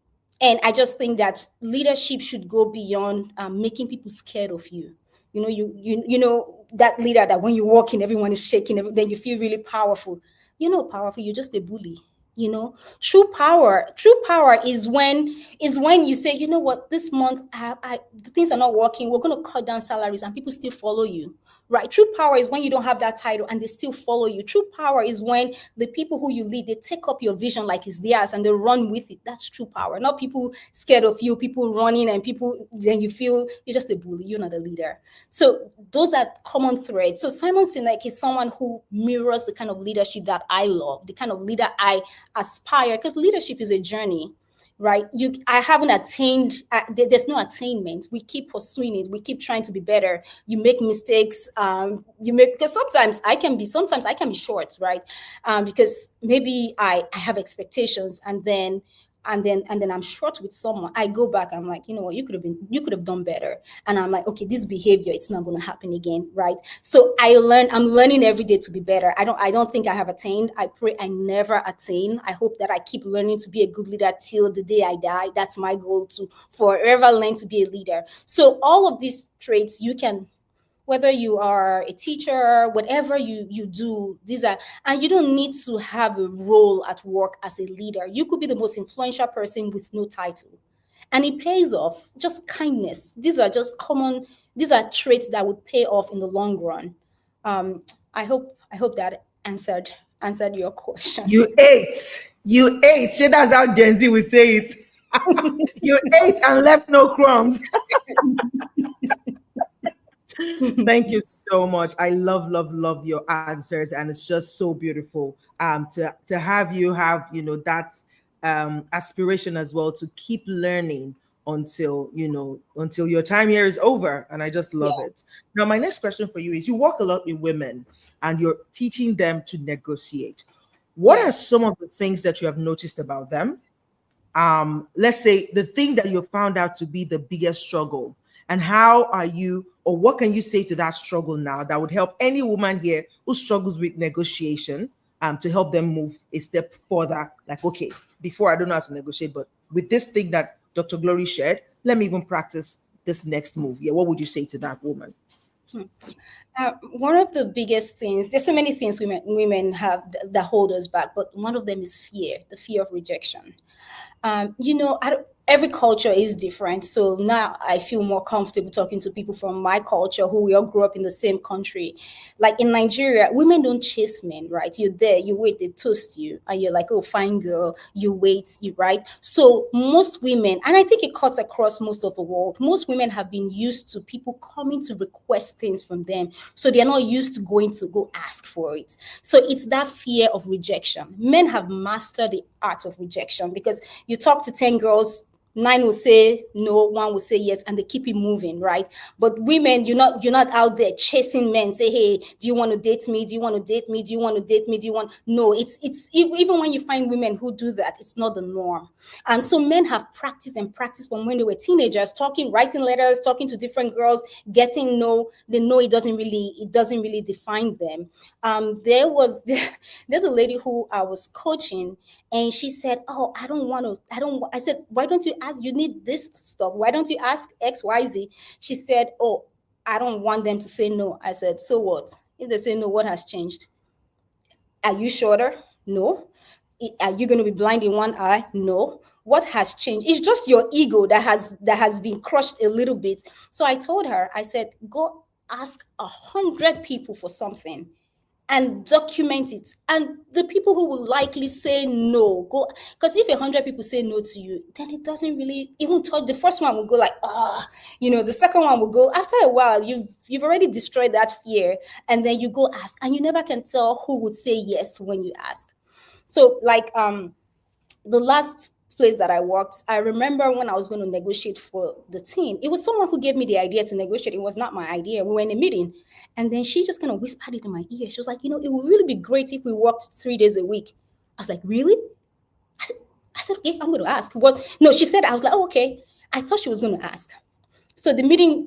I just think that leadership should go beyond making people scared of you. You know that leader that when you walk in, everyone is shaking, then you feel really powerful. You're not powerful, you're just a bully. True power is when you say, you know what, this month the things are not working, we're going to cut down salaries, and people still follow you, right? True power is when you don't have that title and they still follow you. True power is when the people who you lead, they take up your vision like it's theirs and they run with it. That's true power. Not people scared of you, people running, and people then you feel you're just a bully, you're not a leader. So those are common threads. So Simon Sinek is someone who mirrors the kind of leadership that I love, the kind of leader I aspire, because leadership is a journey, right? I haven't attained, there's no attainment. We keep pursuing it, we keep trying to be better. You make mistakes, because sometimes I can be short, right? Because maybe I have expectations, and then I'm short with someone. I go back, I'm like, you know what, you could have done better. And I'm like, okay, this behavior, it's not going to happen again, right? So I'm learning every day to be better. I don't think I have attained. I pray I never attain. I hope that I keep learning to be a good leader till the day I die. That's my goal, to forever learn to be a leader. So all of these traits, you can, whether you are a teacher, whatever you do, and you don't need to have a role at work as a leader. You could be the most influential person with no title, and it pays off. Just kindness. These are traits that would pay off in the long run. I hope that answered your question. You ate. You ate. So that's how Gen Z would say it. You ate and left no crumbs. Thank you so much. I love your answers, and it's just so beautiful to have you have that aspiration as well, to keep learning until your time here is over. And I just love it. Now, my next question for you is, you work a lot with women and you're teaching them to negotiate. What are some of the things that you have noticed about them? Let's say the thing that you found out to be the biggest struggle, and how are you, or what can you say to that struggle now that would help any woman here who struggles with negotiation, to help them move a step further? Like, okay, before I don't know how to negotiate, but with this thing that Dr. Glory shared, let me even practice this next move. Yeah, what would you say to that woman? One of the biggest things, there's so many things women have that hold us back, but one of them is fear, the fear of rejection. Every culture is different. So now I feel more comfortable talking to people from my culture who we all grew up in the same country. Like in Nigeria, women don't chase men, right? You're there, you wait, they toast you, and you're like, oh, fine girl, you wait, right? So most women, and I think it cuts across most of the world, most women have been used to people coming to request things from them. So they're not used to going to go ask for it. So it's that fear of rejection. Men have mastered the art of rejection, because you talk to 10 girls, 9 will say no, 1 will say yes, and they keep it moving, right? But women, you're not out there chasing men, say, hey, do you want to date me? Do you want to date me? Do you want to date me? No, it's even when you find women who do that, it's not the norm. And so men have practiced from when they were teenagers, writing letters, talking to different girls, getting no, they know it doesn't really define them. There's a lady who I was coaching, and she said, oh, I said, why don't you ask? You need this stuff. Why don't you ask XYZ? She said, oh, I don't want them to say no. I said, so what? If they say no, what has changed? Are you shorter? No. Are you going to be blind in one eye? No. What has changed? It's just your ego that has been crushed a little bit. So I told her, I said, go ask 100 people for something and document it. And the people who will likely say no, go, because if 100 people say no to you, then it doesn't really even touch. The first one will go like, the second one will go. After a while, you've already destroyed that fear, and then you go ask, and you never can tell who would say yes when you ask. So like the last place that I worked, I remember when I was going to negotiate for the team, it was someone who gave me the idea to negotiate. It was not my idea. We were in a meeting, and then she just kind of whispered it in my ear. She was like, it would really be great if we worked 3 days a week. I was like, really? I said, okay, I'm going to ask. But no, she said, I was like, oh, okay. I thought she was going to ask. So the meeting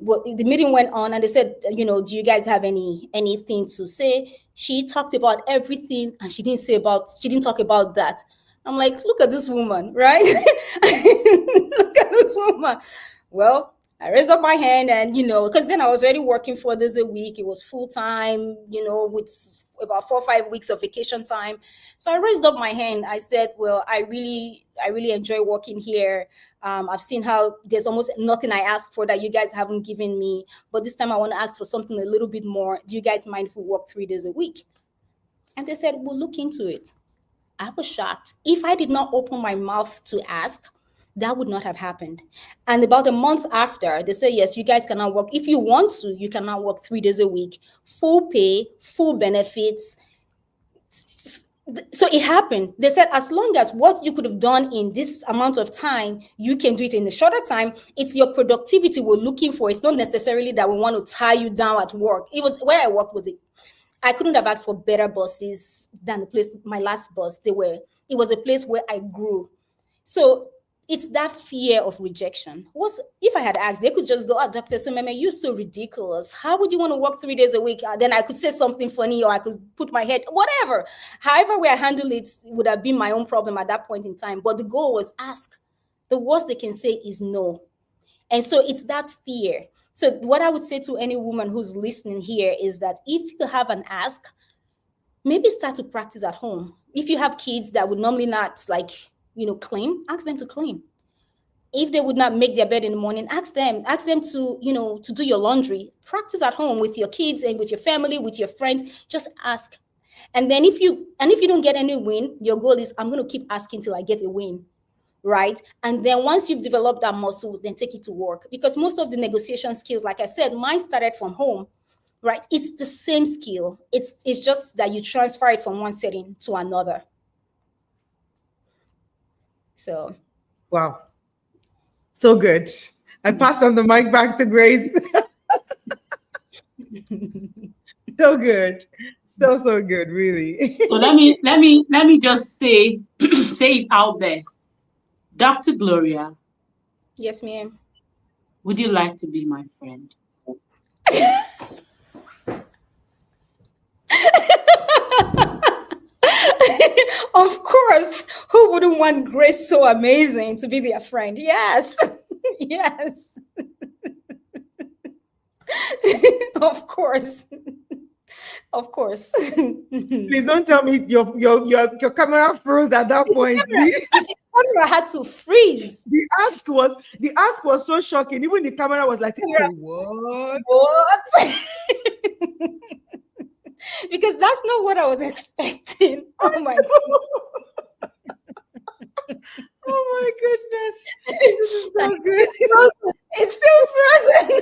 went on, and they said, do you guys have anything to say? She talked about everything, and she didn't talk about that. I'm like, look at this woman, right? Look at this woman. Well, I raised up my hand, and because then I was already working 4 days a week. It was full time, with about 4 or 5 weeks of vacation time. So I raised up my hand. I said, well, I really enjoy working here. I've seen how there's almost nothing I ask for that you guys haven't given me. But this time I want to ask for something a little bit more. Do you guys mind if we work 3 days a week? And they said, we'll look into it. I was shocked. If I did not open my mouth to ask, that would not have happened. And about a month after, they said, yes, you guys cannot work. If you want to, you cannot work 3 days a week, full pay, full benefits. So it happened. They said, as long as what you could have done in this amount of time, you can do it in a shorter time. It's your productivity we're looking for. It's not necessarily that we want to tie you down at work. It was where I worked I couldn't have asked for better bosses than the place, my last boss. It was a place where I grew. So it's that fear of rejection. If I had asked, they could just go, Dr. Esoimeme, you're so ridiculous. How would you want to work 3 days a week? Then I could say something funny, or I could put my head, whatever. However way I handle it would have been my own problem at that point in time. But the goal was ask. The worst they can say is no. And so it's that fear. So what I would say to any woman who's listening here is that if you have an ask, maybe start to practice at home. If you have kids that would normally not clean, ask them to clean. If they would not make their bed in the morning, ask them to do your laundry. Practice at home with your kids and with your family, with your friends. Just ask. And then if you don't get any win, your goal is, I'm going to keep asking till I get a win. Right? And then once you've developed that muscle, then take it to work. Because most of the negotiation skills, like I said, mine started from home, right? It's the same skill. It's just that you transfer it from one setting to another. So. Wow. So good. I passed on the mic back to Grace. So good. So good, really. So let me just say it out there. Dr. Gloria. Yes, ma'am. Would you like to be my friend? Of course. Who wouldn't want Grace so amazing to be their friend? Yes. Yes. Of course. Of course. Please don't tell me your camera froze at that point. The camera had to freeze. The ask was so shocking. Even the camera was like, what? Because that's not what I was expecting. Oh my God. Oh my goodness. This is so good. It's still frozen.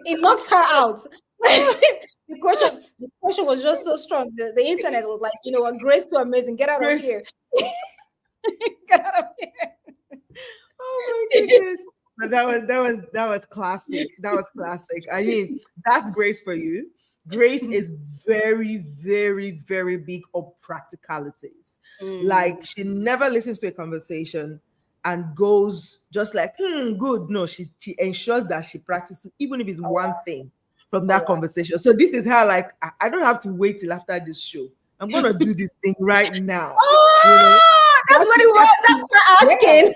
It knocked her out. The question was just so strong. The internet was like, what, Grace, so amazing. Get out of here. Get out of here. Oh my goodness. But that was classic. That was classic. I mean, that's Grace for you. Grace is very, very, very big on practicalities. Like, she never listens to a conversation and goes just like, good. No, she ensures that she practices, even if it's one thing from that conversation. So this is her, like, I don't have to wait till after this show. I'm going to do this thing right now. That's what it was. That's what I'm asking.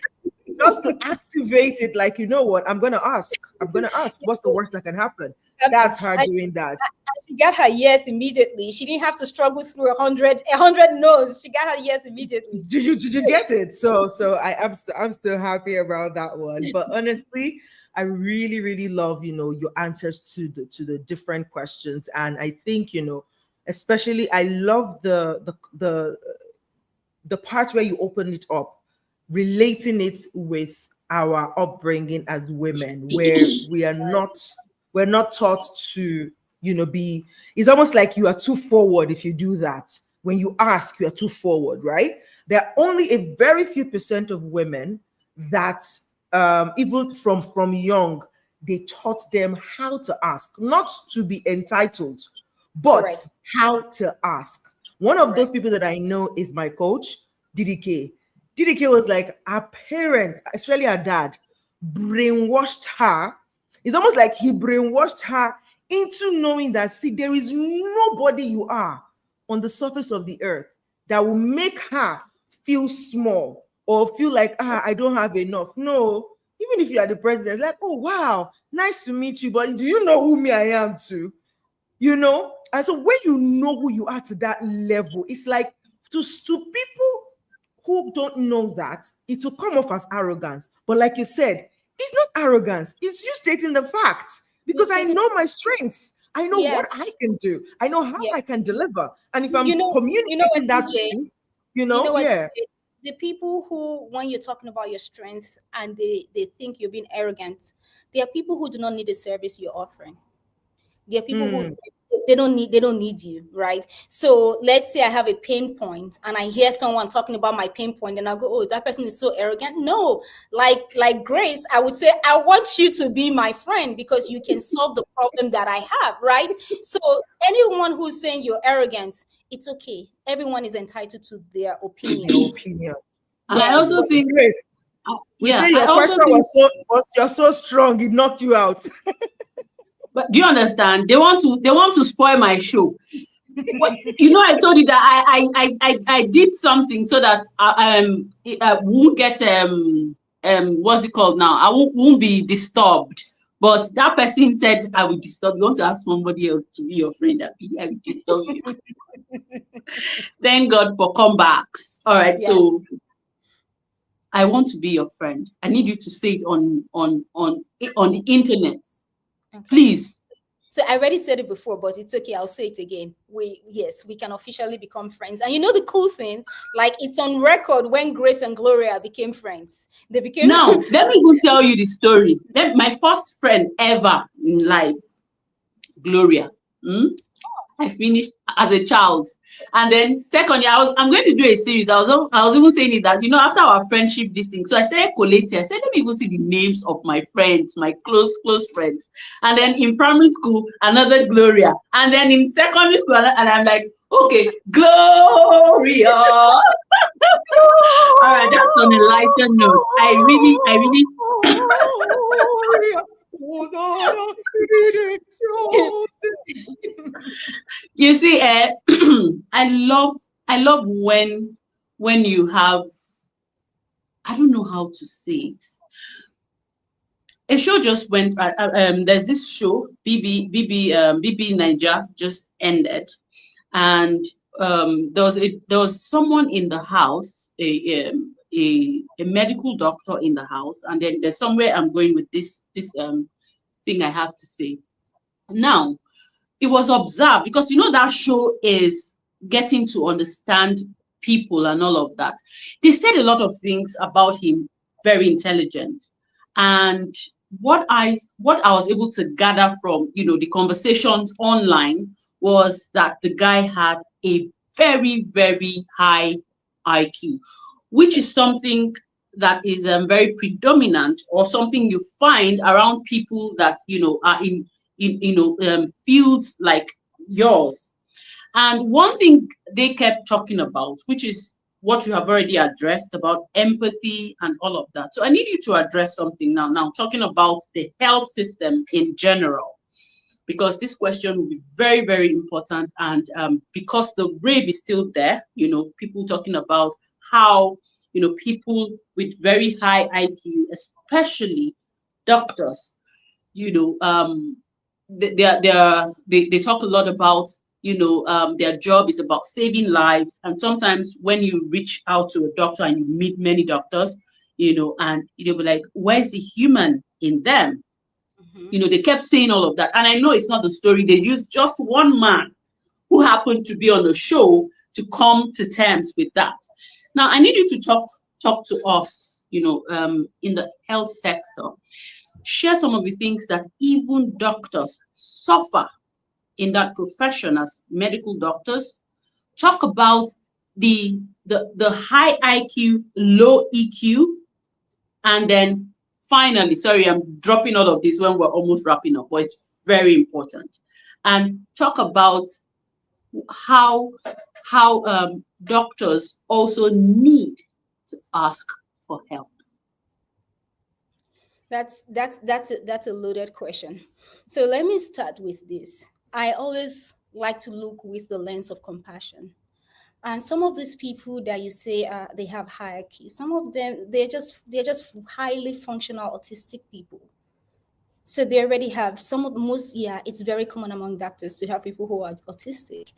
Just to activate it, like, you know what? I'm going to ask. What's the worst that can happen? That's her doing that. she got her yes immediately. She didn't have to struggle through a hundred no's. She got her yes immediately. Did you get it? So I'm so happy about that one. But honestly, I really really love your answers to the different questions, and I think especially I love the part where you open it up, relating it with our upbringing as women, where we're not taught to, be. It's almost like you are too forward if you do that. When you ask, you are too forward, right? There are only a very few percent of women that, even from young, they taught them how to ask, not to be entitled, but Correct. how to ask. One of those Correct. people that I know is my coach, DDK. DDK was like, our parents, especially our dad, brainwashed her. It's almost like he brainwashed her into knowing that, see, there is nobody you are on the surface of the earth that will make her feel small or feel like, I don't have enough. No, even if you are the president, like, oh, wow, nice to meet you, but do you know who me I am too? And so when you know who you are to that level, it's like, to people who don't know that, it will come off as arrogance. But like you said, it's not arrogance, it's you stating the fact, You because I stated know my strengths, I know what yes, I can do, I know how I yes. can deliver, and if You I'm know, you know what, communicating that to DJ? you, You know what? yeah. The people who, when you're talking about your strength and they think you're being arrogant, they are people who do not need the service you're offering. There are people who Mm, they don't need you, right? So let's say I have a pain point and I hear someone talking about my pain point and I go, oh, that person is so arrogant. No, like Grace, I would say I want you to be my friend because you can solve the problem that I have, right? So anyone who's saying you're arrogant, it's okay. Everyone is entitled to their to opinion. their opinion. And I Yes, also but think, Grace, we yeah, say I your also question think, was you're so strong, it knocked you out. but do you understand? They want to spoil my show. What, I told you that I did something so that I won't get what's it called now? I won't be disturbed. But that person said I will disturb you. Want to ask somebody else to be your friend? I will disturb you. Thank God for comebacks. All right, yes. so I want to be your friend. I need you to say it on the internet, Okay. please. So I already said it before, but it's okay. I'll say it again. We can officially become friends. And you know the cool thing, like it's on record when Grace and Gloria became friends. They became Now, let me even tell you the story. My first friend ever in life, Gloria. Hmm? I finished as a child. And then secondly, I'm going to do a series. I was even saying it that, after our friendship, this thing. So I started collating. I said, let me even see the names of my friends, my close friends. And then in primary school, another Gloria. And then in secondary school, and I'm like, okay, Gloria. All right, that's on a lighter note. I really you see, I love when you have, I don't know how to say it. A show just went. There's this show, BB Niger just ended, and there was someone in the house, a medical doctor in the house, and then there's somewhere I'm going with this thing I have to say now. It was observed because that show is getting to understand people and all of that. They said a lot of things about him, very intelligent. And what I was able to gather from the conversations online was that the guy had a very, very high IQ, which is something that is very predominant, or something you find around people that are in fields like yours. And one thing they kept talking about, which is what you have already addressed about empathy and all of that. So I need you to address something now talking about the health system in general, because this question will be very, very important. And because the rave is still there, people talking about how, people with very high IQ, especially doctors, you know, um, they talk a lot about, their job is about saving lives. And sometimes when you reach out to a doctor and you meet many doctors, and they'll be like, where's the human in them? They kept saying all of that. And I know it's not the story. They used just one man who happened to be on the show to come to terms with that. Now, I need you to talk to us, in the health sector. Share some of the things that even doctors suffer in that profession as medical doctors. Talk about the high IQ, low EQ, and then finally, sorry, I'm dropping all of this when we're almost wrapping up, but it's very important. And talk about how doctors also need to ask for help. That's a loaded question. So let me start with this. I always like to look with the lens of compassion. And some of these people that you say they have high IQ, some of them they're just highly functional autistic people. So they already have some of most, yeah, it's very common among doctors to have people who are autistic.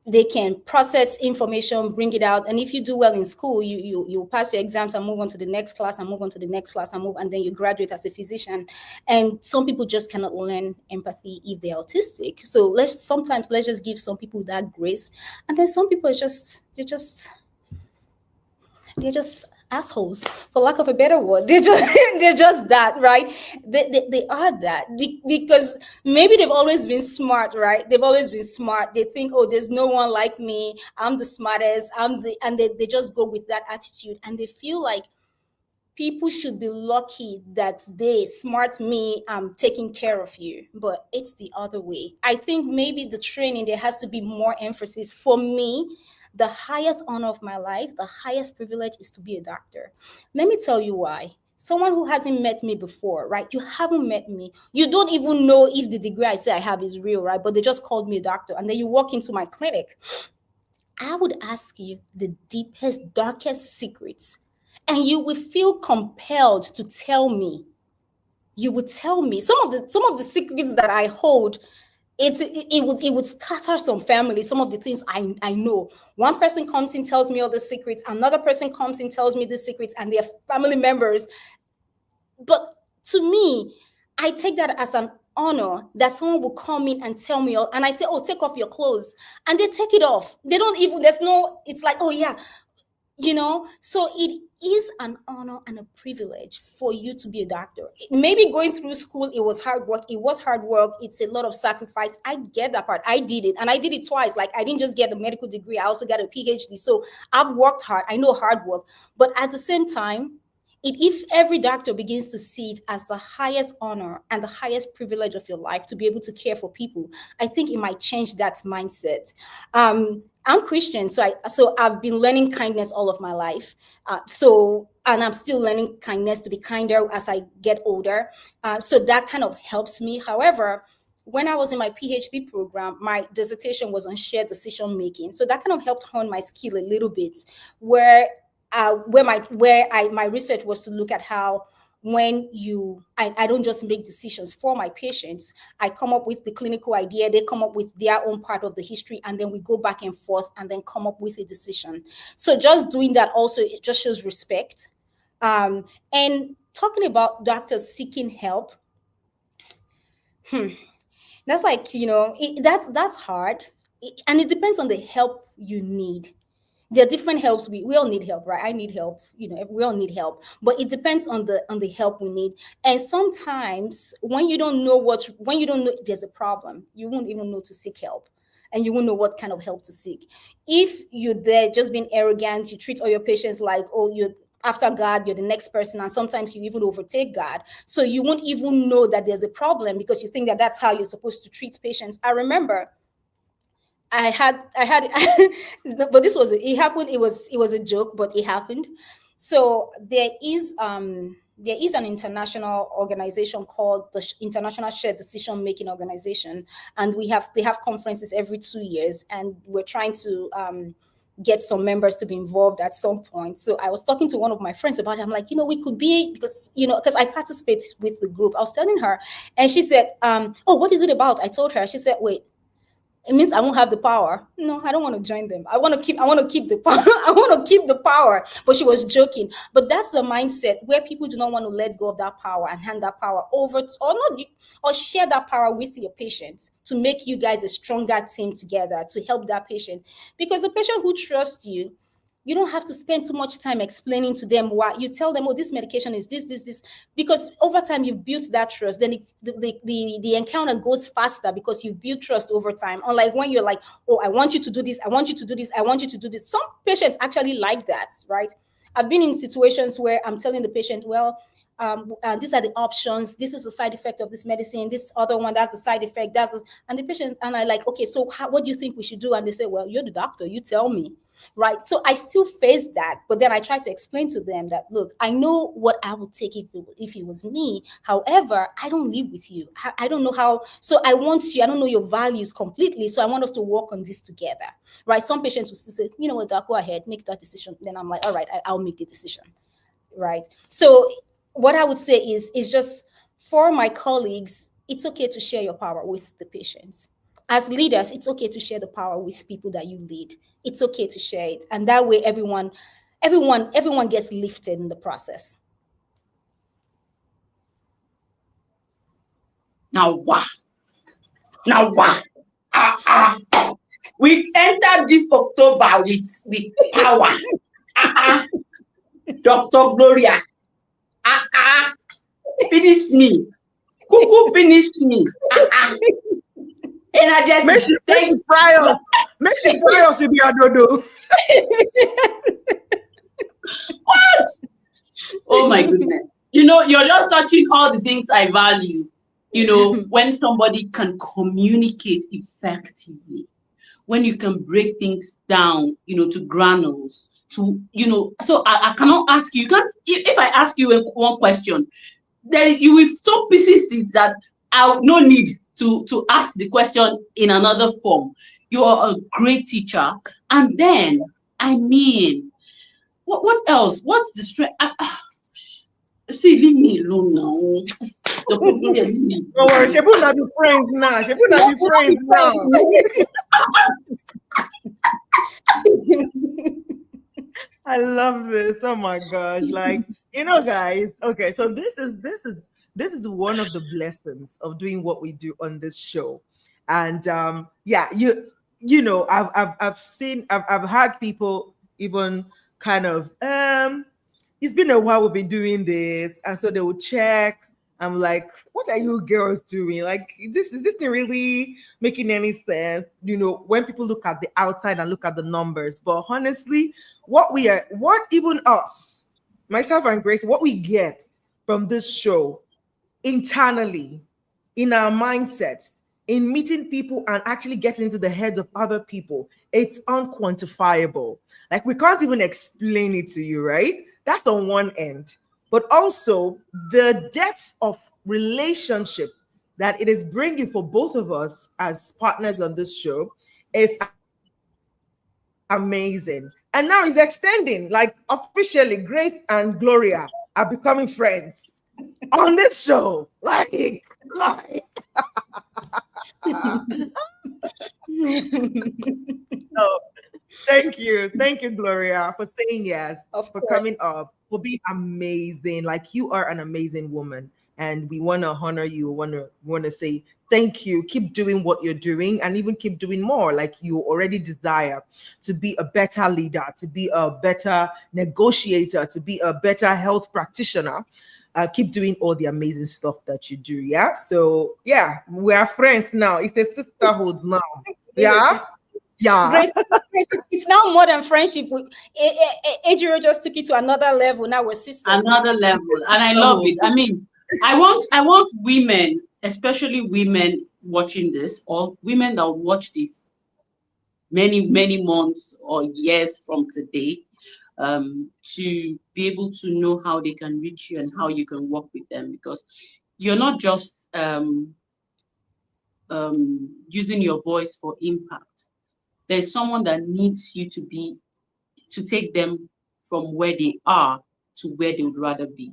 They can process information, bring it out. And if you do well in school, you pass your exams and move on to the next class and move on to the next class and then you graduate as a physician. And some people just cannot learn empathy if they're autistic. So let's just give some people that grace. And then some people they're just assholes, for lack of a better word. They're just that, right? They are that because maybe they've always been smart, right? They've always been smart. They think, oh, there's no one like me, I'm the smartest, and they just go with that attitude, and they feel like people should be lucky that they smart me, I'm taking care of you. But it's the other way. I think maybe the training, there has to be more emphasis. For me, the highest honor of my life, the highest privilege is to be a doctor. Let me tell you why. Someone who hasn't met me before, right? You haven't met me. You don't even know if the degree I say I have is real, right? But they just called me a doctor. And then you walk into my clinic. I would ask you the deepest, darkest secrets, and you will feel compelled to tell me. You would tell me some of the secrets that I hold. It would scatter some families. Some of the things I know. One person comes in, tells me all the secrets. Another person comes in, tells me the secrets, and their family members. But to me, I take that as an honor that someone will come in and tell me all, and I say, oh, take off your clothes, and they take it off. They don't even. It's like, oh yeah, so it is an honor and a privilege for you to be a doctor. Maybe going through school, it was hard work. It's a lot of sacrifice. I get that part. I did it, and I did it twice. Like, I didn't just get a medical degree, I also got a PhD. So I've worked hard. I know hard work. But at the same time, if every doctor begins to see it as the highest honor and the highest privilege of your life to be able to care for people, I think it might change that mindset. I'm Christian, so I've been learning kindness all of my life. And I'm still learning kindness, to be kinder as I get older. So that kind of helps me. However, when I was in my PhD program, my dissertation was on shared decision making. So that kind of helped hone my skill a little bit, where my research was to look at how I don't just make decisions for my patients. I come up with the clinical idea, they come up with their own part of the history, and then we go back and forth and then come up with a decision. So just doing that also, it just shows respect. And talking about doctors seeking help, that's like, that's hard. And it depends on the help you need. There are different helps. We all need help, right? I need help. We all need help, but it depends on the help we need. And sometimes when you don't know there's a problem, you won't even know to seek help, and you won't know what kind of help to seek. If you're there just being arrogant, you treat all your patients like, oh, you're after God, you're the next person, and sometimes you even overtake God. So you won't even know that there's a problem because you think that that's how you're supposed to treat patients. I remember I had, but it happened. It was a joke, but it happened. So there is an international organization called the International Shared Decision Making Organization, and they have conferences every 2 years, and we're trying to get some members to be involved at some point. So I was talking to one of my friends about it. I'm like, we could be, because I participate with the group. I was telling her, and she said, oh, what is it about? I told her. She said, wait, it means I won't have the power. No, I don't want to join them. I want to keep the power. I want to keep the power. But she was joking. But that's the mindset where people do not want to let go of that power and hand that power over to, or share that power with your patients to make you guys a stronger team together to help that patient. Because the patient who trusts you, you don't have to spend too much time explaining to them why. You tell them, oh, this medication is this, because over time you've built that trust. Then the encounter goes faster because you've built trust over time. Unlike when you're like, oh, I want you to do this, I want you to do this, I want you to do this. Some patients actually like that, right? I've been in situations where I'm telling the patient, well, these are the options. This is the side effect of this medicine. This other one, that's the side effect. And the patient, and I like, okay, so what do you think we should do? And they say, well, you're the doctor, you tell me. Right. So I still face that. But then I try to explain to them that, look, I know what I would take if it was me. However, I don't live with you. I don't know how. So I want you. I don't know your values completely. So I want us to work on this together. Right. Some patients will still say, you know what, doc, go ahead, make that decision. Then I'm like, all right, I'll make the decision. Right. So what I would say is just for my colleagues, it's okay to share your power with the patients. As leaders, it's okay to share the power with people that you lead. It's okay to share it. And that way everyone gets lifted in the process. Now, wow. We've entered this October with power. Dr. Gloria. Finish me. Cuckoo, finish me. Energetic. Make she fry us. Make she fry us with your dodo. What? Oh my goodness. You're just touching all the things I value. When somebody can communicate effectively, when you can break things down, to granules, so I cannot ask you, if I ask you one question, you will so pieces it that I no need to ask the question in another form. You are a great teacher. And then, what else? What's the strength? See, leave me alone now. Don't worry, she will not be friends now. She will not be friends now. I love this. Oh my gosh. Guys, okay, so this is one of the blessings of doing what we do on this show. And I've had people even kind of it's been a while we've been doing this, and so they will check. I'm like, what are you girls doing? Like, is this thing really making any sense? When people look at the outside and look at the numbers. But honestly, what even us, myself and Grace, what we get from this show internally, in our mindset, in meeting people and actually getting into the heads of other people, it's unquantifiable. Like, we can't even explain it to you, right? That's on one end. But also the depth of relationship that it is bringing for both of us as partners on this show is amazing. And now it's extending, like officially, Grace and Gloria are becoming friends on this show. Like. So, thank you, Gloria, for saying yes, for coming up, for being amazing. Like, you are an amazing woman, and we want to honor you. Want to say thank you. Keep doing what you're doing, and even keep doing more. Like, you already desire to be a better leader, to be a better negotiator, to be a better health practitioner. Keep doing all the amazing stuff that you do. Yeah. So yeah, we are friends now. It's a sisterhood now. Yeah. Yeah. Grace, it's now more than friendship. Ejiro just took it to another level. Now we're sisters. Another level. And I love it. I mean, I want women, especially women watching this, or women that will watch this many, many months or years from today, to be able to know how they can reach you and how you can work with them, because you're not just using your voice for impact. There's someone that needs you to be to take them from where they are to where they would rather be.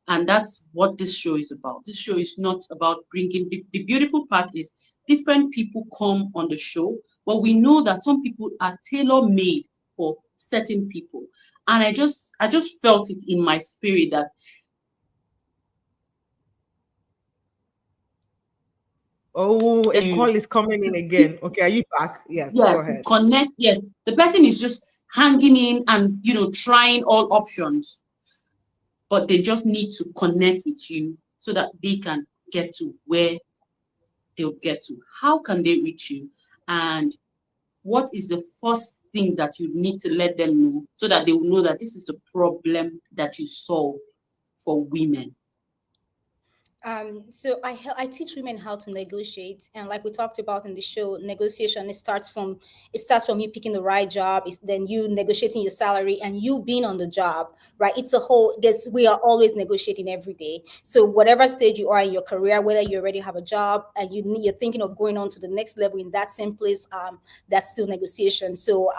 And that's what this show is about. This show is not about bringing, the beautiful part is different people come on the show, but we know that some people are tailor-made for certain people. And I just felt it in my spirit that Oh, a to, call is coming in to again. Okay, are you back? Yes, yeah, go to ahead. connect. Yes, the person is just hanging in and trying all options, but they just need to connect with you so that they can get to where they'll get to. How can they reach you? And what is the first thing that you need to let them know so that they will know that this is the problem that you solve for women? So I teach women how to negotiate, and like we talked about in the show, negotiation it starts from you picking the right job, it's then you negotiating your salary and you being on the job, right? It's a whole. This We are always negotiating every day. So whatever stage you are in your career, whether you already have a job and you're thinking of going on to the next level in that same place, that's still negotiation. So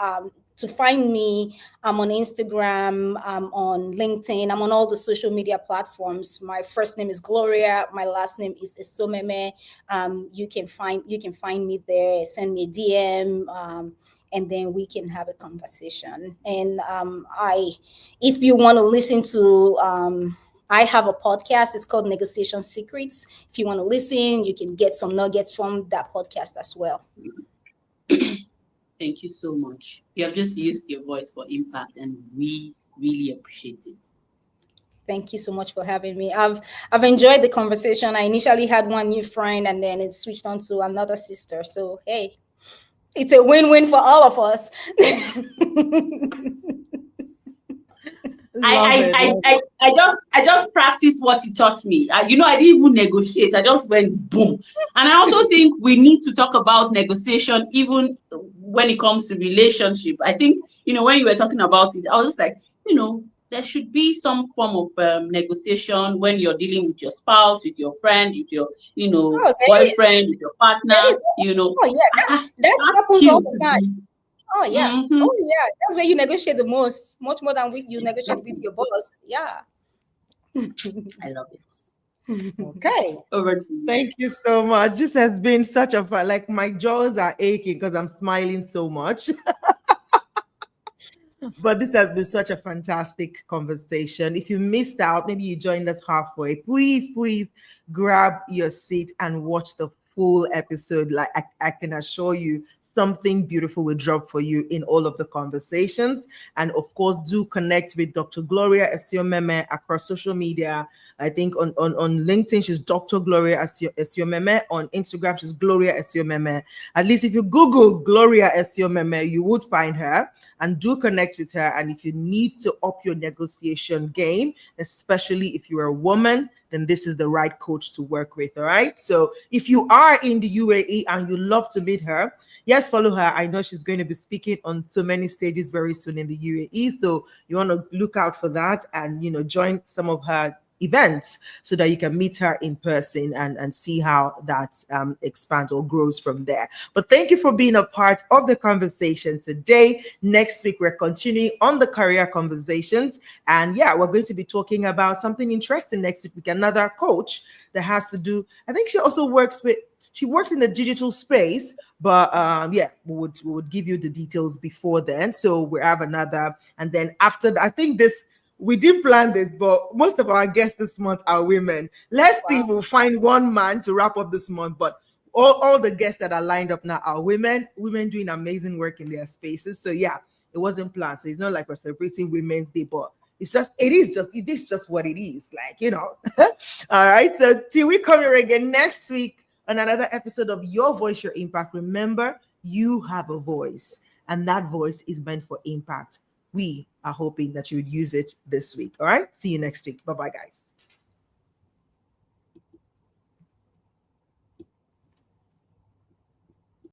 to find me, I'm on Instagram, I'm on LinkedIn, I'm on all the social media platforms. My first name is Gloria, my last name is Esoimeme. You can find me there, send me a DM, and then we can have a conversation. And if you want to listen to, I have a podcast. It's called Negotiation Secrets. If you want to listen, you can get some nuggets from that podcast as well. Thank you so much. You have just used your voice for impact, and we really appreciate it. Thank you so much for having me. I've enjoyed the conversation. I initially had one new friend and then it switched on to another sister. So hey, it's a win-win for all of us. Love it. I just practiced what you taught me. I didn't even negotiate. I just went boom. And I also think we need to talk about negotiation even when it comes to relationship. I think, when you were talking about it, I was just like, there should be some form of negotiation when you're dealing with your spouse, with your friend, with your, Oh, there is. boyfriend, with your partner, There is. Oh yeah, that that happens all skill the to time. be. Oh yeah. Mhm. Oh yeah. That's where you negotiate the most, much more than you negotiate with your boss. Yeah. I love it. Okay. Over to you. Thank you so much. This has been such a fun, like my jaws are aching because I'm smiling so much. But this has been such a fantastic conversation. If you missed out, maybe you joined us halfway, please grab your seat and watch the full episode. Like I can assure you, something beautiful will drop for you in all of the conversations. And of course, do connect with Dr. Gloria Esoimeme across social media. I think on LinkedIn, she's Dr. Gloria Esoimeme. On Instagram, she's Gloria Esoimeme. At least if you Google Gloria Esoimeme, you would find her, and do connect with her. And if you need to up your negotiation game, especially if you're a woman, then this is the right coach to work with. All right. So if you are in the UAE and you love to meet her, yes, follow her. I know she's going to be speaking on so many stages very soon in the UAE. So you want to look out for that and, join some of her events so that you can meet her in person and see how that expands or grows from there. But thank you for being a part of the conversation today. Next week, we're continuing on the career conversations. And yeah, we're going to be talking about something interesting next week with another coach that has to do, I think she works in the digital space, but yeah, we would give you the details before then. So we have another, and then after that, I think we didn't plan this, but most of our guests this month are women. Let's see if we'll find one man to wrap up this month, but all the guests that are lined up now are women doing amazing work in their spaces. So yeah, it wasn't planned. So it's not like we're celebrating Women's Day, but it is just what it is. Like, all right. So till we come here again next week on another episode of Your Voice, Your Impact. Remember, you have a voice, and that voice is meant for impact. We are hoping that you would use it this week. All right. See you next week. Bye-bye, guys.